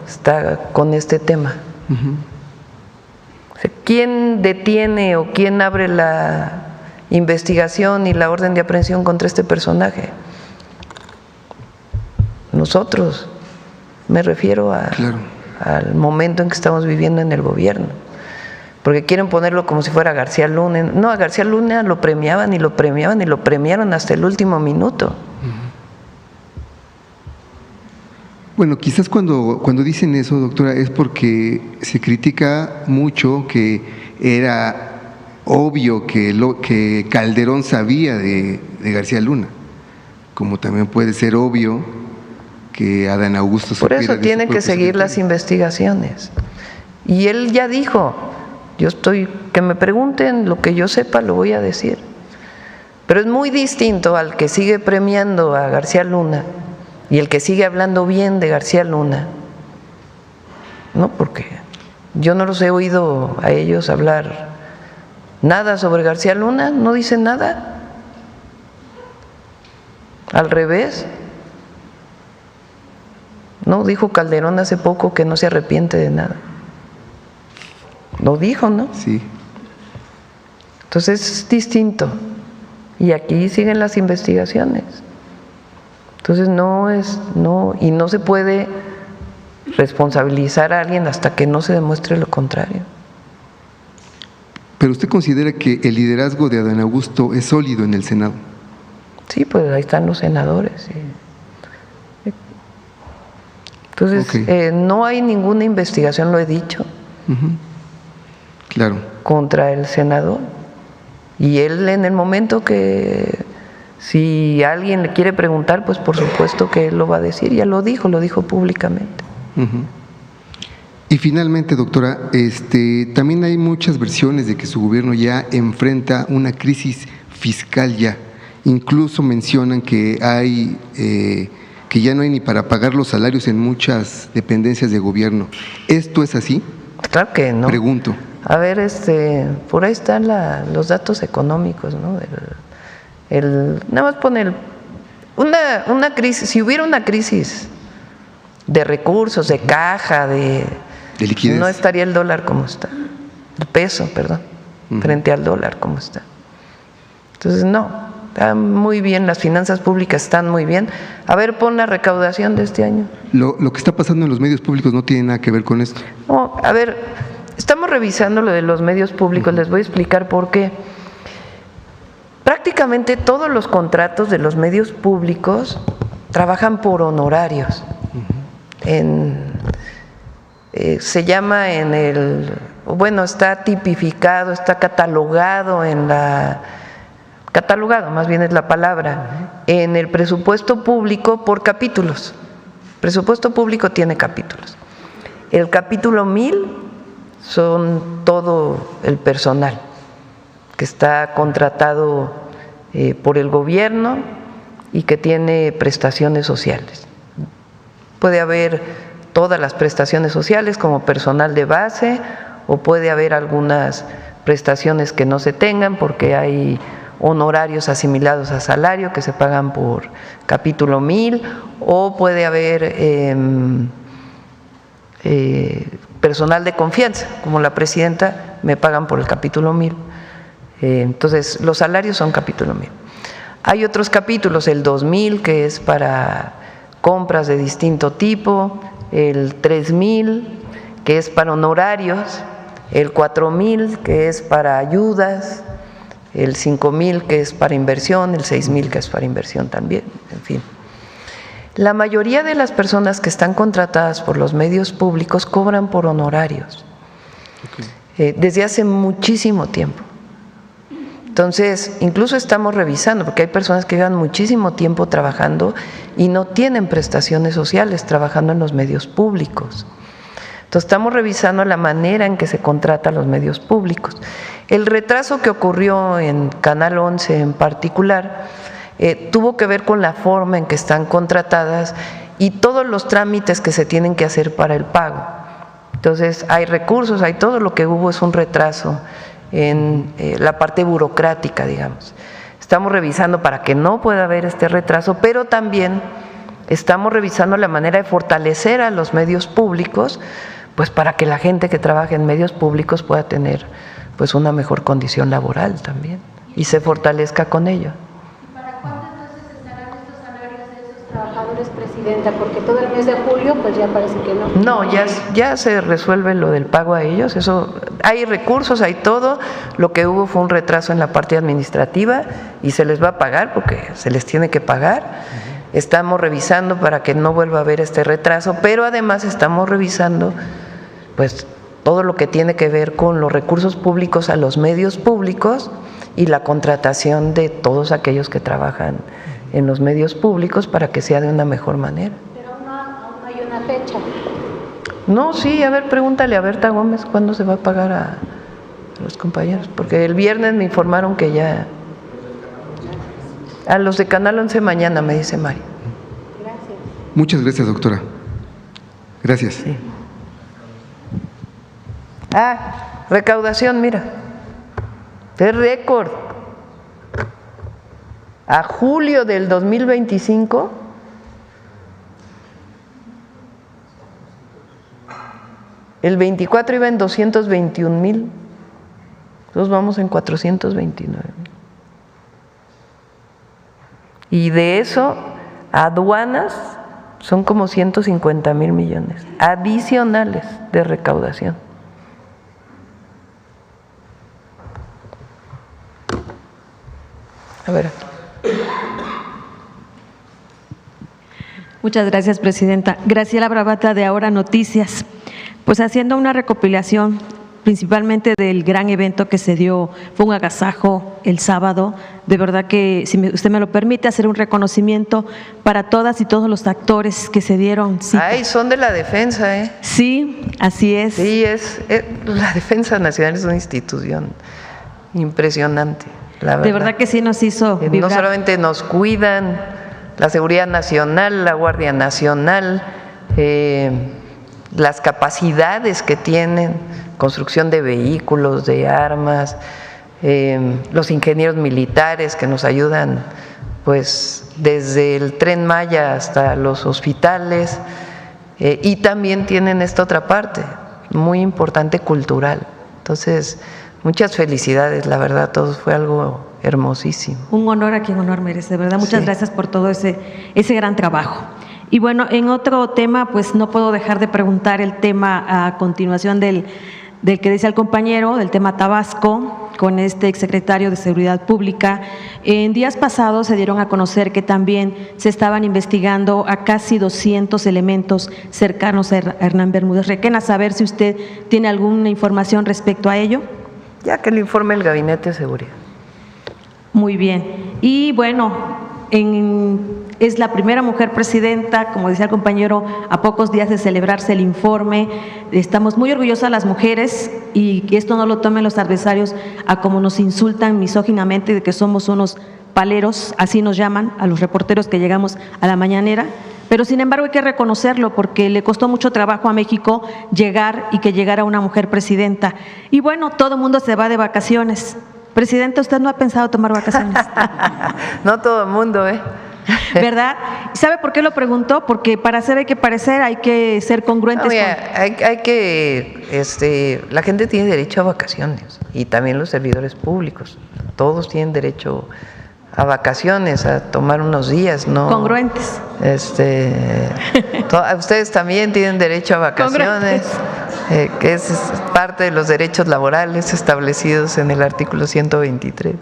Está con este tema. O sea, ¿quién detiene o quién abre la investigación y la orden de aprehensión contra este personaje? Nosotros. Me refiero al momento en que estamos viviendo en el gobierno. Porque quieren ponerlo como si fuera García Luna. No, a García Luna lo premiaban y lo premiaban y lo premiaron hasta el último minuto. Bueno, quizás cuando dicen eso, doctora, es porque se critica mucho que era obvio que Calderón sabía de García Luna, como también puede ser obvio que Adán Augusto supiera. Por eso tienen que seguir secretario. Las investigaciones. Y él ya dijo, que me pregunten lo que yo sepa, lo voy a decir. Pero es muy distinto al que sigue premiando a García Luna y el que sigue hablando bien de García Luna. No, porque yo no los he oído a ellos hablar nada sobre García Luna, no dicen nada. Al revés. No, dijo Calderón hace poco que no se arrepiente de nada. Lo dijo, ¿no? Sí. Entonces es distinto. Y aquí siguen las investigaciones. Entonces y no se puede responsabilizar a alguien hasta que no se demuestre lo contrario. ¿Pero usted considera que el liderazgo de Adán Augusto es sólido en el Senado? Sí, pues ahí están los senadores. Sí. Entonces, no hay ninguna investigación, lo he dicho, claro, contra el senador. Y él, en el momento que, si alguien le quiere preguntar, pues por supuesto que él lo va a decir. Ya lo dijo públicamente. Y finalmente, doctora, también hay muchas versiones de que su gobierno ya enfrenta una crisis fiscal ya. Incluso mencionan que que ya no hay ni para pagar los salarios en muchas dependencias de gobierno. ¿Esto es así? Claro que no. Pregunto. A ver, por ahí están los datos económicos, ¿no? Nada más pone una crisis, si hubiera una crisis de recursos, de caja, de liquidez, no estaría el dólar como está, el peso, perdón, frente al dólar como está. Entonces, no. Está muy bien, las finanzas públicas están muy bien. A ver, pon la recaudación de este año. Lo que está pasando en los medios públicos no tiene nada que ver con esto. No, a ver, estamos revisando lo de los medios públicos, les voy a explicar por qué. Prácticamente todos los contratos de los medios públicos trabajan por honorarios. Se llama está tipificado, está catalogado catalogado, más bien es la palabra, en el presupuesto público por capítulos. El presupuesto público tiene capítulos. El capítulo 1000 son todo el personal que está contratado por el gobierno y que tiene prestaciones sociales. Puede haber todas las prestaciones sociales como personal de base o puede haber algunas prestaciones que no se tengan porque hay honorarios asimilados a salario que se pagan por capítulo 1000 o puede haber personal de confianza, como la presidenta, me pagan por el capítulo 1000. Entonces, los salarios son capítulo 1000. Hay otros capítulos, el 2000, que es para compras de distinto tipo, el 3000, que es para honorarios, el 4000, que es para ayudas, el 5000, que es para inversión, el 6000, que es para inversión también, en fin. La mayoría de las personas que están contratadas por los medios públicos cobran por honorarios, desde hace muchísimo tiempo. Entonces, incluso estamos revisando, porque hay personas que llevan muchísimo tiempo trabajando y no tienen prestaciones sociales trabajando en los medios públicos. Entonces, estamos revisando la manera en que se contratan los medios públicos. El retraso que ocurrió en Canal 11 en particular tuvo que ver con la forma en que están contratadas y todos los trámites que se tienen que hacer para el pago. Entonces, hay recursos, hay todo lo que hubo es un retraso en la parte burocrática, digamos. Estamos revisando para que no pueda haber este retraso, pero también estamos revisando la manera de fortalecer a los medios públicos, pues para que la gente que trabaja en medios públicos pueda tener pues una mejor condición laboral también y se fortalezca con ello. ¿Para cuándo entonces estarán estos salarios de esos trabajadores, Presidenta? Porque todo el mes de julio pues ya parece que no. No, ya se resuelve lo del pago a ellos, eso hay recursos, hay todo, lo que hubo fue un retraso en la parte administrativa y se les va a pagar porque se les tiene que pagar. Estamos revisando para que no vuelva a haber este retraso, pero además estamos revisando pues todo lo que tiene que ver con los recursos públicos a los medios públicos y la contratación de todos aquellos que trabajan en los medios públicos para que sea de una mejor manera. Pero aún no hay una fecha. No, sí, a ver, pregúntale a Berta Gómez cuándo se va a pagar a los compañeros, porque el viernes me informaron que ya… A los de Canal 11 mañana, me dice Mari. Gracias. Muchas gracias, doctora. Gracias. Sí. Recaudación, mira. Es récord. A julio del 2025, el 24 iba en 221,000. Nosotros vamos en 429,000. Y de eso, aduanas son como 150,000 millones adicionales de recaudación. A ver. Muchas gracias, Presidenta. Graciela Bravata, de Ahora Noticias. Pues haciendo una recopilación principalmente del gran evento que se dio, fue un agasajo el sábado. De verdad que, si usted me lo permite, hacer un reconocimiento para todas y todos los actores que se dieron cita. Ay, son de la defensa, ¿eh? Sí, así es. Sí, la Defensa Nacional es una institución impresionante, la verdad. De verdad que sí nos hizo vibrar. No solamente nos cuidan, la Seguridad Nacional, la Guardia Nacional, las capacidades que tienen, construcción de vehículos, de armas, los ingenieros militares que nos ayudan pues desde el Tren Maya hasta los hospitales, y también tienen esta otra parte muy importante, cultural. Entonces, muchas felicidades, la verdad, todo fue algo hermosísimo. Un honor a quien honor merece, de verdad. Muchas gracias por todo ese gran trabajo. Y bueno, en otro tema, pues no puedo dejar de preguntar el tema a continuación del que decía el compañero, del tema Tabasco, con este exsecretario de Seguridad Pública. En días pasados se dieron a conocer que también se estaban investigando a casi 200 elementos cercanos a Hernán Bermúdez Requena. Saber si usted tiene alguna información respecto a ello. Ya que le informe el Gabinete de Seguridad. Muy bien. Y bueno, es la primera mujer presidenta, como decía el compañero, a pocos días de celebrarse el informe. Estamos muy orgullosas las mujeres, y que esto no lo tomen los adversarios a como nos insultan misóginamente de que somos unos paleros, así nos llaman a los reporteros que llegamos a la mañanera. Pero sin embargo hay que reconocerlo porque le costó mucho trabajo a México llegar y que llegara una mujer presidenta. Y bueno, todo el mundo se va de vacaciones. Presidenta, ¿usted no ha pensado tomar vacaciones? No todo el mundo, ¿eh? ¿Verdad? ¿Sabe por qué lo preguntó? Porque para hacer hay que parecer, hay que ser congruentes. No, mira, hay que, la gente tiene derecho a vacaciones y también los servidores públicos. Todos tienen derecho a vacaciones, a tomar unos días, ¿no? Congruentes. Ustedes también tienen derecho a vacaciones, que es parte de los derechos laborales establecidos en el artículo 123.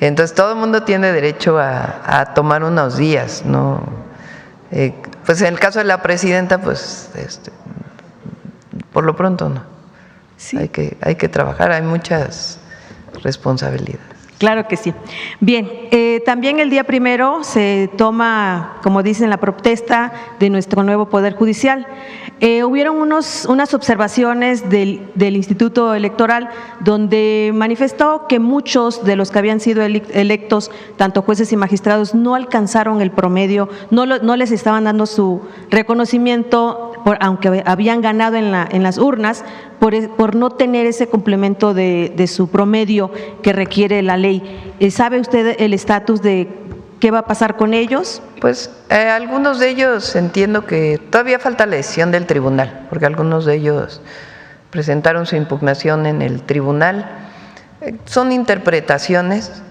Entonces todo el mundo tiene derecho a tomar unos días, ¿no? Pues en el caso de la presidenta, pues por lo pronto no. Sí. Hay que trabajar, hay muchas responsabilidades. Claro que sí. Bien, también el día primero se toma, como dicen, la protesta de nuestro nuevo Poder Judicial. Hubieron unas observaciones del Instituto Electoral donde manifestó que muchos de los que habían sido electos, tanto jueces y magistrados, no alcanzaron el promedio, no les estaban dando su reconocimiento aunque habían ganado en las urnas, por no tener ese complemento de su promedio que requiere la ley. ¿Sabe usted el estatus de qué va a pasar con ellos? Pues algunos de ellos entiendo que todavía falta la decisión del tribunal, porque algunos de ellos presentaron su impugnación en el tribunal. Son interpretaciones.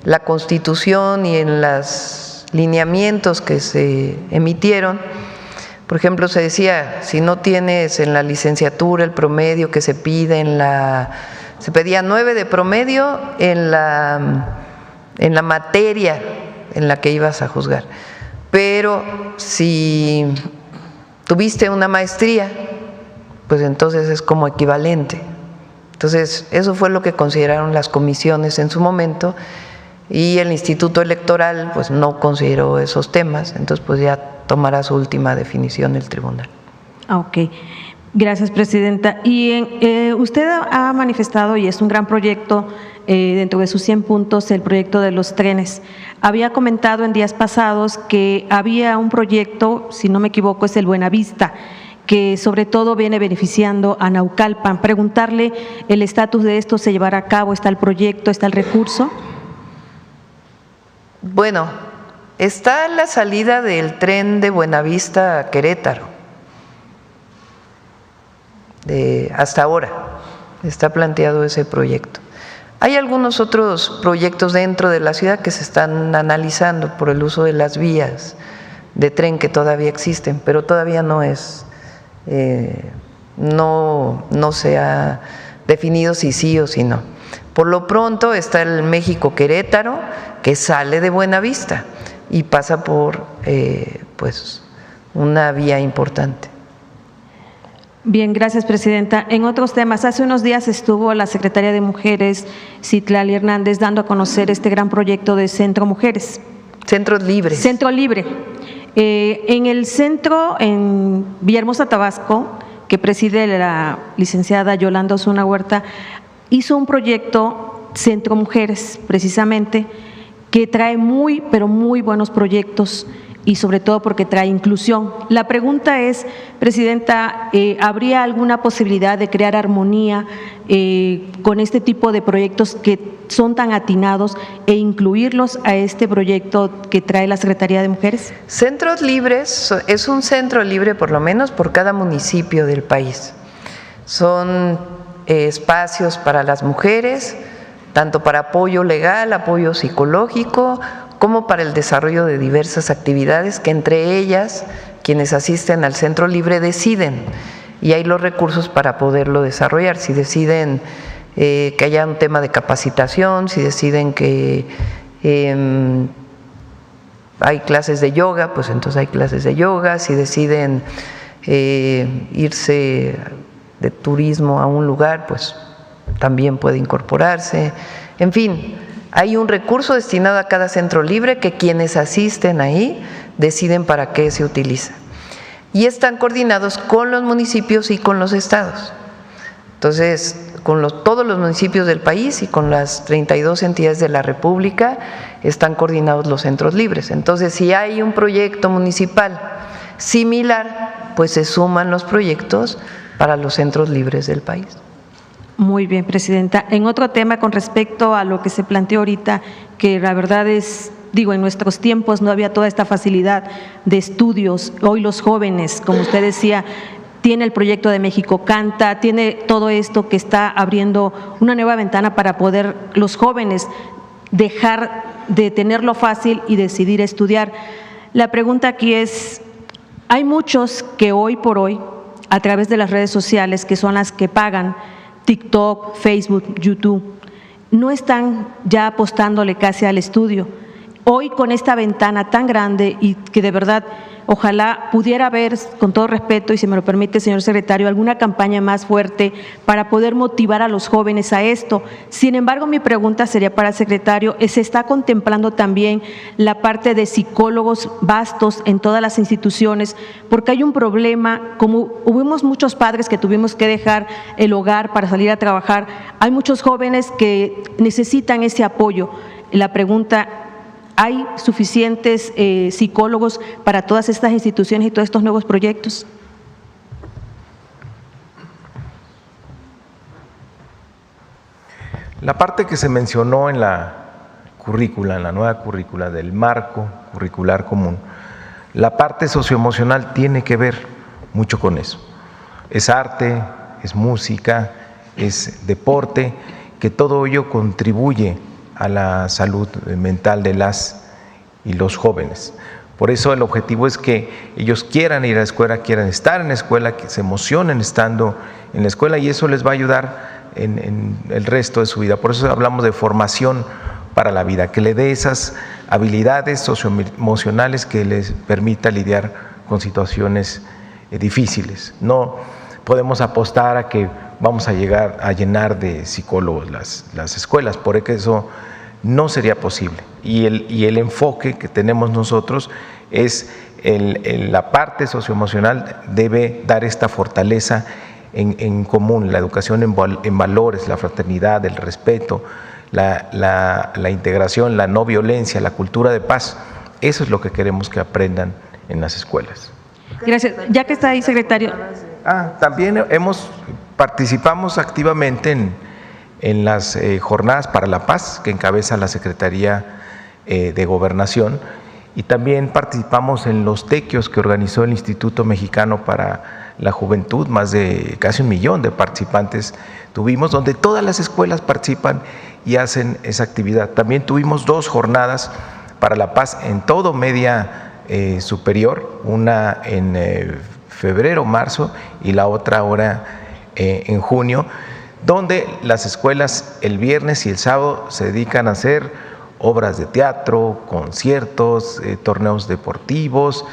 La Constitución y en los lineamientos que se emitieron, por ejemplo, se decía, si no tienes en la licenciatura el promedio que se pide se pedía 9 de promedio en la materia en la que ibas a juzgar, pero si tuviste una maestría, pues entonces es como equivalente. Entonces, eso fue lo que consideraron las comisiones en su momento, y el Instituto Electoral pues no consideró esos temas, entonces pues ya tomará su última definición el tribunal. Ok, gracias, presidenta. Y usted ha manifestado, y es un gran proyecto, dentro de sus 100 puntos, el proyecto de los trenes. Había comentado en días pasados que había un proyecto, si no me equivoco, es el Buenavista, que sobre todo viene beneficiando a Naucalpan. Preguntarle el estatus de esto, ¿se llevará a cabo? ¿Está el proyecto? ¿Está el recurso? Bueno, está la salida del tren de Buenavista a Querétaro. Hasta ahora está planteado ese proyecto. Hay algunos otros proyectos dentro de la ciudad que se están analizando por el uso de las vías de tren que todavía existen, pero todavía no se ha definido si sí o si no. Por lo pronto está el México Querétaro, que sale de Buenavista y pasa por pues una vía importante. Bien, gracias, presidenta. En otros temas, hace unos días estuvo la secretaria de Mujeres, Citlali Hernández, dando a conocer este gran proyecto de Centro Mujeres. Centros Libres. Centro Libre. En el centro, en Villahermosa, Tabasco, que preside la licenciada Yolanda Osuna Huerta, hizo un proyecto Centro Mujeres, precisamente, que trae muy, pero muy buenos proyectos, y sobre todo porque trae inclusión. La pregunta es, presidenta, ¿habría alguna posibilidad de crear armonía con este tipo de proyectos que son tan atinados e incluirlos a este proyecto que trae la Secretaría de Mujeres? Centros Libres es un centro libre por lo menos por cada municipio del país. Son espacios para las mujeres, tanto para apoyo legal, apoyo psicológico, como para el desarrollo de diversas actividades que entre ellas quienes asisten al centro libre deciden, y hay los recursos para poderlo desarrollar. Si deciden que haya un tema de capacitación, si deciden que hay clases de yoga, pues entonces hay clases de yoga. Si deciden irse de turismo a un lugar, pues también puede incorporarse. En fin, hay un recurso destinado a cada centro libre que quienes asisten ahí deciden para qué se utiliza. Y están coordinados con los municipios y con los estados. Entonces, con todos los municipios del país y con las 32 entidades de la República están coordinados los centros libres. Entonces, si hay un proyecto municipal similar, pues se suman los proyectos para los centros libres del país. Muy bien, presidenta. En otro tema, con respecto a lo que se planteó ahorita, que la verdad es, en nuestros tiempos no había toda esta facilidad de estudios. Hoy los jóvenes, como usted decía, tiene el proyecto de México Canta, tiene todo esto que está abriendo una nueva ventana para poder los jóvenes dejar de tenerlo fácil y decidir estudiar. La pregunta aquí es, hay muchos que hoy por hoy, a través de las redes sociales, que son las que pagan, TikTok, Facebook, YouTube, no están ya apostándole casi al estudio. Hoy con esta ventana tan grande y que de verdad ojalá pudiera haber, con todo respeto y si me lo permite, señor secretario, alguna campaña más fuerte para poder motivar a los jóvenes a esto. Sin embargo, mi pregunta sería para el secretario, ¿se está contemplando también la parte de psicólogos vastos en todas las instituciones? Porque hay un problema, como hubimos muchos padres que tuvimos que dejar el hogar para salir a trabajar, hay muchos jóvenes que necesitan ese apoyo. La pregunta, ¿Hay suficientes psicólogos para todas estas instituciones y todos estos nuevos proyectos? La parte que se mencionó en la currícula, en la nueva currícula del marco curricular común, la parte socioemocional tiene que ver mucho con eso. Es arte, es música, es deporte, que todo ello contribuye a la salud mental de las y los jóvenes. Por eso el objetivo es que ellos quieran ir a la escuela, quieran estar en la escuela, que se emocionen estando en la escuela, y eso les va a ayudar en el resto de su vida. Por eso hablamos de formación para la vida, que le dé esas habilidades socioemocionales que les permita lidiar con situaciones difíciles. No podemos apostar a que vamos a llegar a llenar de psicólogos las escuelas, porque eso no sería posible. Y el enfoque que tenemos nosotros es la parte socioemocional debe dar esta fortaleza en común, la educación en valores, la fraternidad, el respeto, la integración, la no violencia, la cultura de paz. Eso es lo que queremos que aprendan en las escuelas. Gracias. Ya que está ahí, secretario. También participamos activamente en las jornadas para la paz que encabeza la Secretaría de Gobernación, y también participamos en los tequios que organizó el Instituto Mexicano para la Juventud. Más de casi 1 millón de participantes tuvimos, donde todas las escuelas participan y hacen esa actividad. También tuvimos 2 jornadas para la paz en todo media superior, una en febrero, marzo, y la otra ahora en junio, donde las escuelas el viernes y el sábado se dedican a hacer obras de teatro, conciertos, torneos deportivos,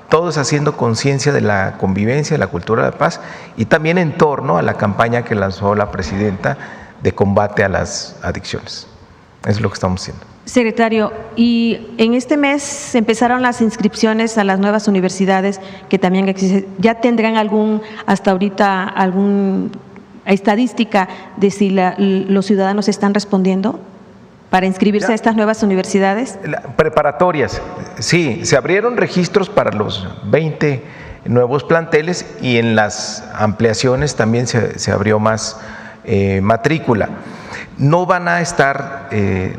todos haciendo conciencia de la convivencia, de la cultura de la paz, y también en torno a la campaña que lanzó la presidenta de combate a las adicciones. Eso es lo que estamos haciendo. Secretario, y en este mes empezaron las inscripciones a las nuevas universidades que también existen. ¿Ya tendrán hasta ahorita alguna estadística de si los ciudadanos están respondiendo para inscribirse a estas nuevas universidades? Preparatorias, sí, se abrieron registros para los 20 nuevos planteles, y en las ampliaciones también se abrió más matrícula. No van a estar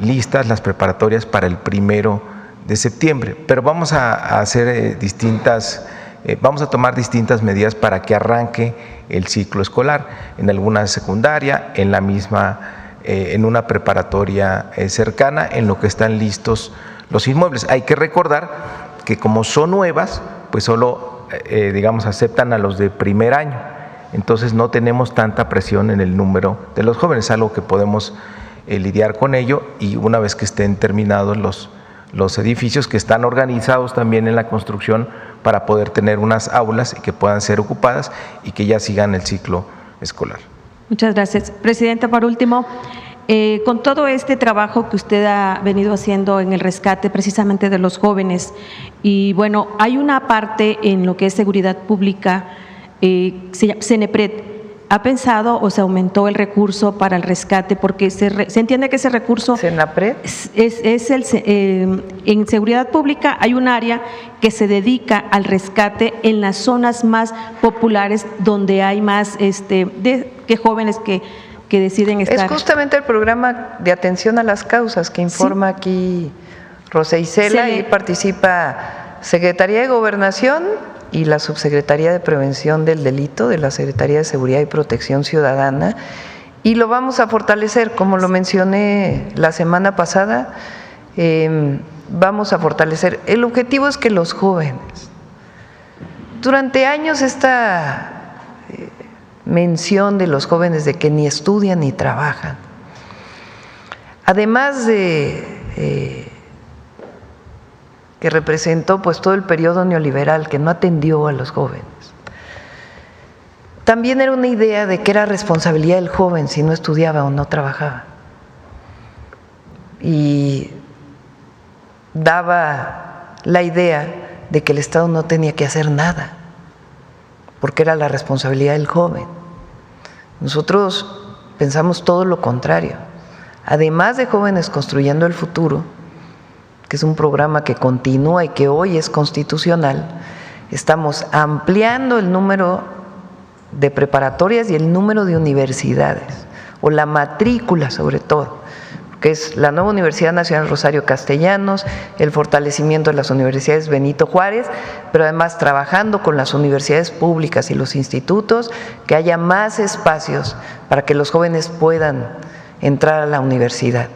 listas las preparatorias para el 1 de septiembre, pero vamos a hacer vamos a tomar distintas medidas para que arranque el ciclo escolar en alguna secundaria, en la misma, en una preparatoria cercana, en lo que están listos los inmuebles. Hay que recordar que como son nuevas, pues solo, aceptan a los de primer año. Entonces no tenemos tanta presión en el número de los jóvenes, algo que podemos lidiar con ello, y una vez que estén terminados los edificios que están organizados también en la construcción para poder tener unas aulas y que puedan ser ocupadas y que ya sigan el ciclo escolar. Muchas gracias. Presidenta, por último, con todo este trabajo que usted ha venido haciendo en el rescate precisamente de los jóvenes, y bueno, hay una parte en lo que es seguridad pública, CENEPRED, ¿ha pensado o se aumentó el recurso para el rescate? Porque se entiende que ese recurso ¿CENAPRED? En seguridad pública hay un área que se dedica al rescate en las zonas más populares donde hay más que jóvenes que deciden estar. Es justamente el programa de atención a las causas que informa aquí Rosa Isela, y participa Secretaría de Gobernación y la Subsecretaría de Prevención del Delito de la Secretaría de Seguridad y Protección Ciudadana, y lo vamos a fortalecer, como lo mencioné la semana pasada, vamos a fortalecer. El objetivo es que los jóvenes, durante años esta mención de los jóvenes de que ni estudian ni trabajan, además de que representó pues todo el periodo neoliberal que no atendió a los jóvenes, también era una idea de que era responsabilidad del joven si no estudiaba o no trabajaba, y daba la idea de que el Estado no tenía que hacer nada porque era la responsabilidad del joven. Nosotros pensamos todo lo contrario. Además de jóvenes construyendo el futuro, que es un programa que continúa y que hoy es constitucional, estamos ampliando el número de preparatorias y el número de universidades, o la matrícula sobre todo, que es la nueva Universidad Nacional Rosario Castellanos, el fortalecimiento de las universidades Benito Juárez, pero además trabajando con las universidades públicas y los institutos, que haya más espacios para que los jóvenes puedan entrar a la universidad.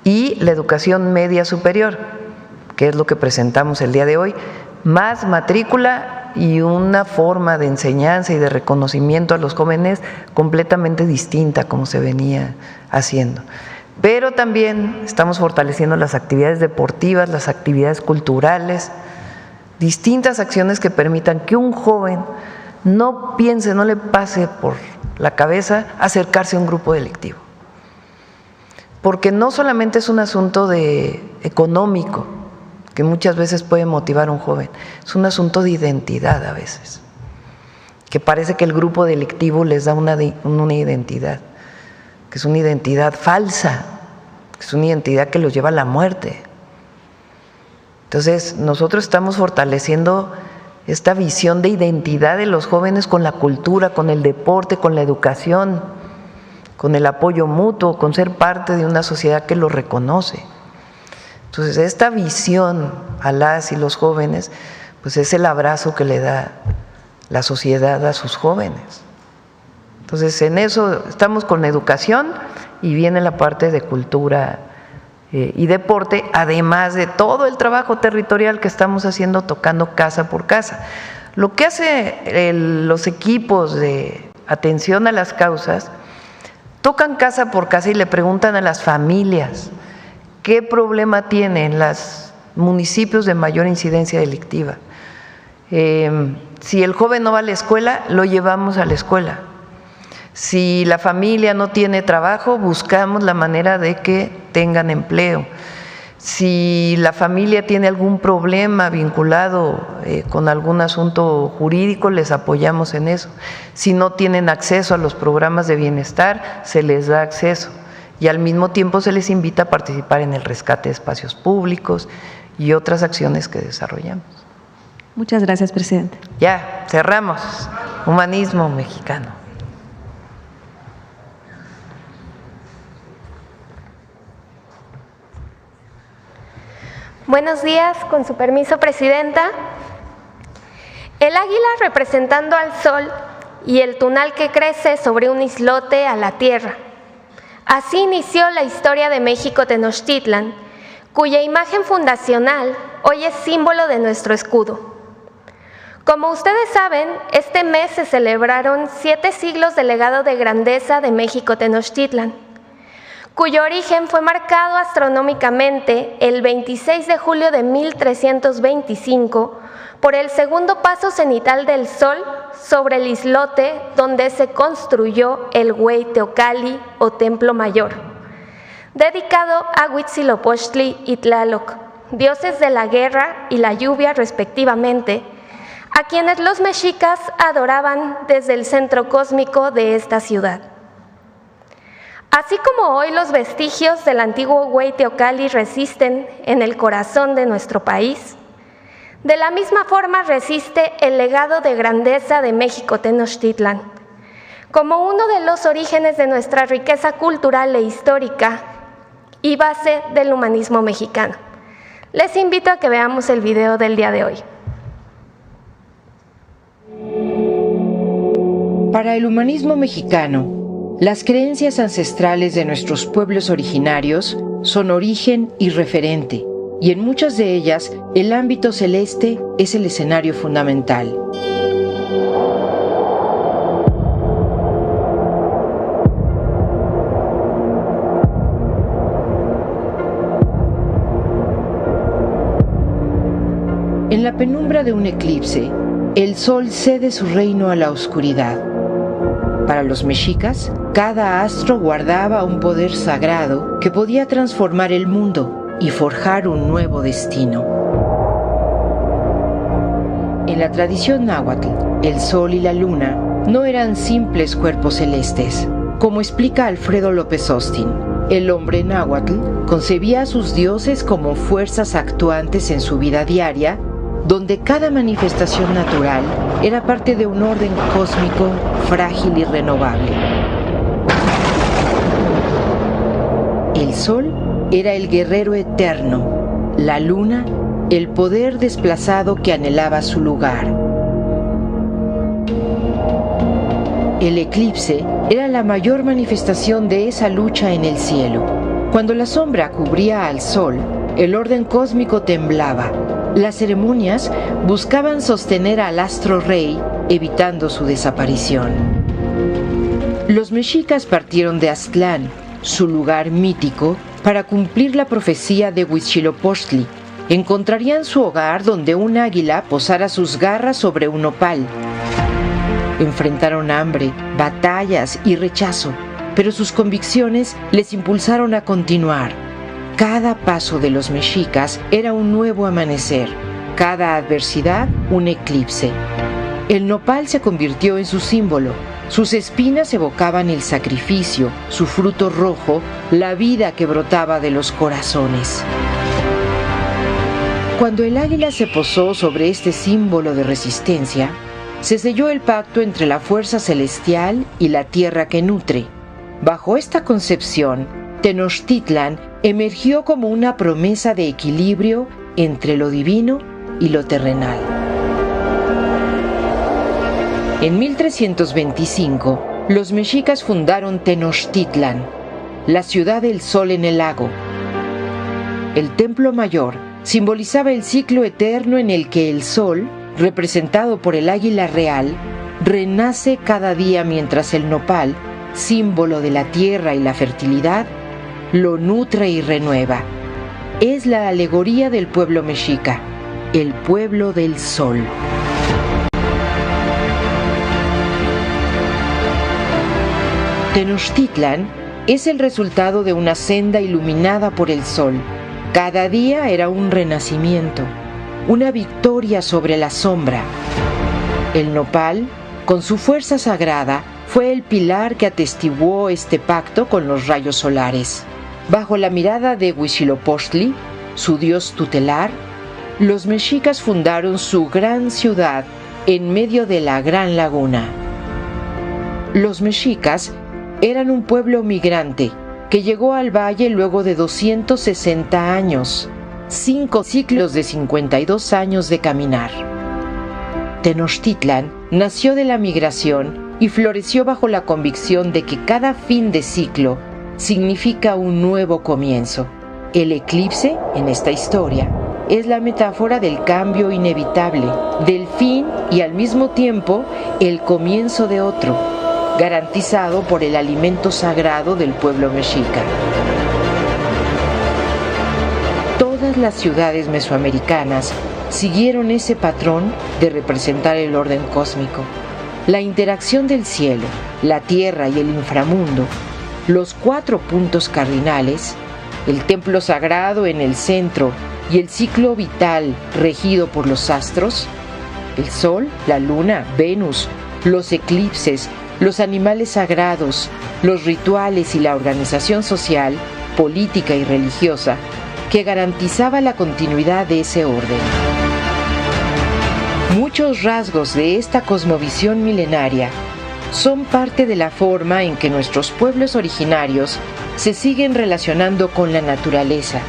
Y la educación media superior, que es lo que presentamos el día de hoy, más matrícula y una forma de enseñanza y de reconocimiento a los jóvenes completamente distinta como se venía haciendo. Pero también estamos fortaleciendo las actividades deportivas, las actividades culturales, distintas acciones que permitan que un joven no piense, no le pase por la cabeza acercarse a un grupo delictivo. Porque no solamente es un asunto económico, que muchas veces puede motivar a un joven, es un asunto de identidad a veces, que parece que el grupo delictivo les da una identidad, que es una identidad falsa, que es una identidad que los lleva a la muerte. Entonces, nosotros estamos fortaleciendo esta visión de identidad de los jóvenes con la cultura, con el deporte, con la educación, con el apoyo mutuo, con ser parte de una sociedad que los reconoce. Entonces, esta visión a las y los jóvenes, pues es el abrazo que le da la sociedad a sus jóvenes. Entonces, en eso estamos con educación y viene la parte de cultura y deporte, además de todo el trabajo territorial que estamos haciendo tocando casa por casa. Lo que hacen los equipos de atención a las causas, tocan casa por casa y le preguntan a las familias qué problema tienen los municipios de mayor incidencia delictiva. Si el joven no va a la escuela, lo llevamos a la escuela. Si la familia no tiene trabajo, buscamos la manera de que tengan empleo. Si la familia tiene algún problema vinculado con algún asunto jurídico, les apoyamos en eso. Si no tienen acceso a los programas de bienestar, se les da acceso. Y al mismo tiempo se les invita a participar en el rescate de espacios públicos y otras acciones que desarrollamos. Muchas gracias, presidente. Ya, cerramos. Humanismo mexicano. Buenos días, con su permiso, presidenta. El águila representando al sol y el tunal que crece sobre un islote a la tierra. Así inició la historia de México Tenochtitlan, cuya imagen fundacional hoy es símbolo de nuestro escudo. Como ustedes saben, este mes se celebraron 7 siglos de legado de grandeza de México Tenochtitlan, cuyo origen fue marcado astronómicamente el 26 de julio de 1325 por el segundo paso cenital del sol sobre el islote donde se construyó el Hueyteocalli o Templo Mayor, dedicado a Huitzilopochtli y Tlaloc, dioses de la guerra y la lluvia respectivamente, a quienes los mexicas adoraban desde el centro cósmico de esta ciudad. Así como hoy los vestigios del antiguo Hueyteocalli resisten en el corazón de nuestro país, de la misma forma resiste el legado de grandeza de México Tenochtitlan, como uno de los orígenes de nuestra riqueza cultural e histórica y base del humanismo mexicano. Les invito a que veamos el video del día de hoy. Para el humanismo mexicano, las creencias ancestrales de nuestros pueblos originarios son origen y referente, y en muchas de ellas el ámbito celeste es el escenario fundamental. En la penumbra de un eclipse, el sol cede su reino a la oscuridad. Para los mexicas, cada astro guardaba un poder sagrado que podía transformar el mundo y forjar un nuevo destino. En la tradición náhuatl, el sol y la luna no eran simples cuerpos celestes. Como explica Alfredo López Austin, El hombre náhuatl concebía a sus dioses como fuerzas actuantes en su vida diaria, donde cada manifestación natural era parte de un orden cósmico frágil y renovable. El sol era el guerrero eterno, la luna, el poder desplazado que anhelaba su lugar. El eclipse era la mayor manifestación de esa lucha en el cielo. Cuando la sombra cubría al sol, el orden cósmico temblaba. Las ceremonias buscaban sostener al astro rey, evitando su desaparición. Los mexicas partieron de Aztlán, su lugar mítico, para cumplir la profecía de Huitzilopochtli. Encontrarían su hogar donde un águila posara sus garras sobre un nopal. Enfrentaron hambre, batallas y rechazo, pero sus convicciones les impulsaron a continuar. Cada paso de los mexicas era un nuevo amanecer, cada adversidad un eclipse. El nopal se convirtió en su símbolo. Sus espinas evocaban el sacrificio, su fruto rojo, la vida que brotaba de los corazones. Cuando el águila se posó sobre este símbolo de resistencia, se selló el pacto entre la fuerza celestial y la tierra que nutre. Bajo esta concepción, Tenochtitlan emergió como una promesa de equilibrio entre lo divino y lo terrenal. En 1325, los mexicas fundaron Tenochtitlan, la ciudad del sol en el lago. El templo mayor simbolizaba el ciclo eterno en el que el sol, representado por el águila real, renace cada día mientras el nopal, símbolo de la tierra y la fertilidad, lo nutre y renueva. Es la alegoría del pueblo mexica, el pueblo del sol. Tenochtitlan es el resultado de una senda iluminada por el sol. Cada día era un renacimiento, una victoria sobre la sombra. El nopal, con su fuerza sagrada, fue el pilar que atestiguó este pacto con los rayos solares. Bajo la mirada de Huitzilopochtli, su dios tutelar, los mexicas fundaron su gran ciudad en medio de la gran laguna. Los mexicas eran un pueblo migrante que llegó al valle luego de 260 años, 5 ciclos de 52 años de caminar. Tenochtitlan nació de la migración y floreció bajo la convicción de que cada fin de ciclo significa un nuevo comienzo. El eclipse, en esta historia, es la metáfora del cambio inevitable, del fin y al mismo tiempo el comienzo de otro, garantizado por el alimento sagrado del pueblo mexica. Todas las ciudades mesoamericanas siguieron ese patrón de representar el orden cósmico. La interacción del cielo, la tierra y el inframundo, los 4 puntos cardinales, el templo sagrado en el centro y el ciclo vital regido por los astros, el sol, la luna, Venus, los eclipses, los animales sagrados, los rituales y la organización social, política y religiosa que garantizaba la continuidad de ese orden. Muchos rasgos de esta cosmovisión milenaria son parte de la forma en que nuestros pueblos originarios se siguen relacionando con la naturaleza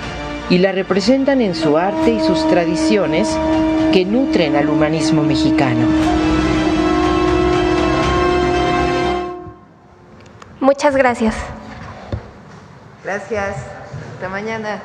y la representan en su arte y sus tradiciones que nutren al humanismo mexicano. Muchas gracias. Gracias. Hasta mañana.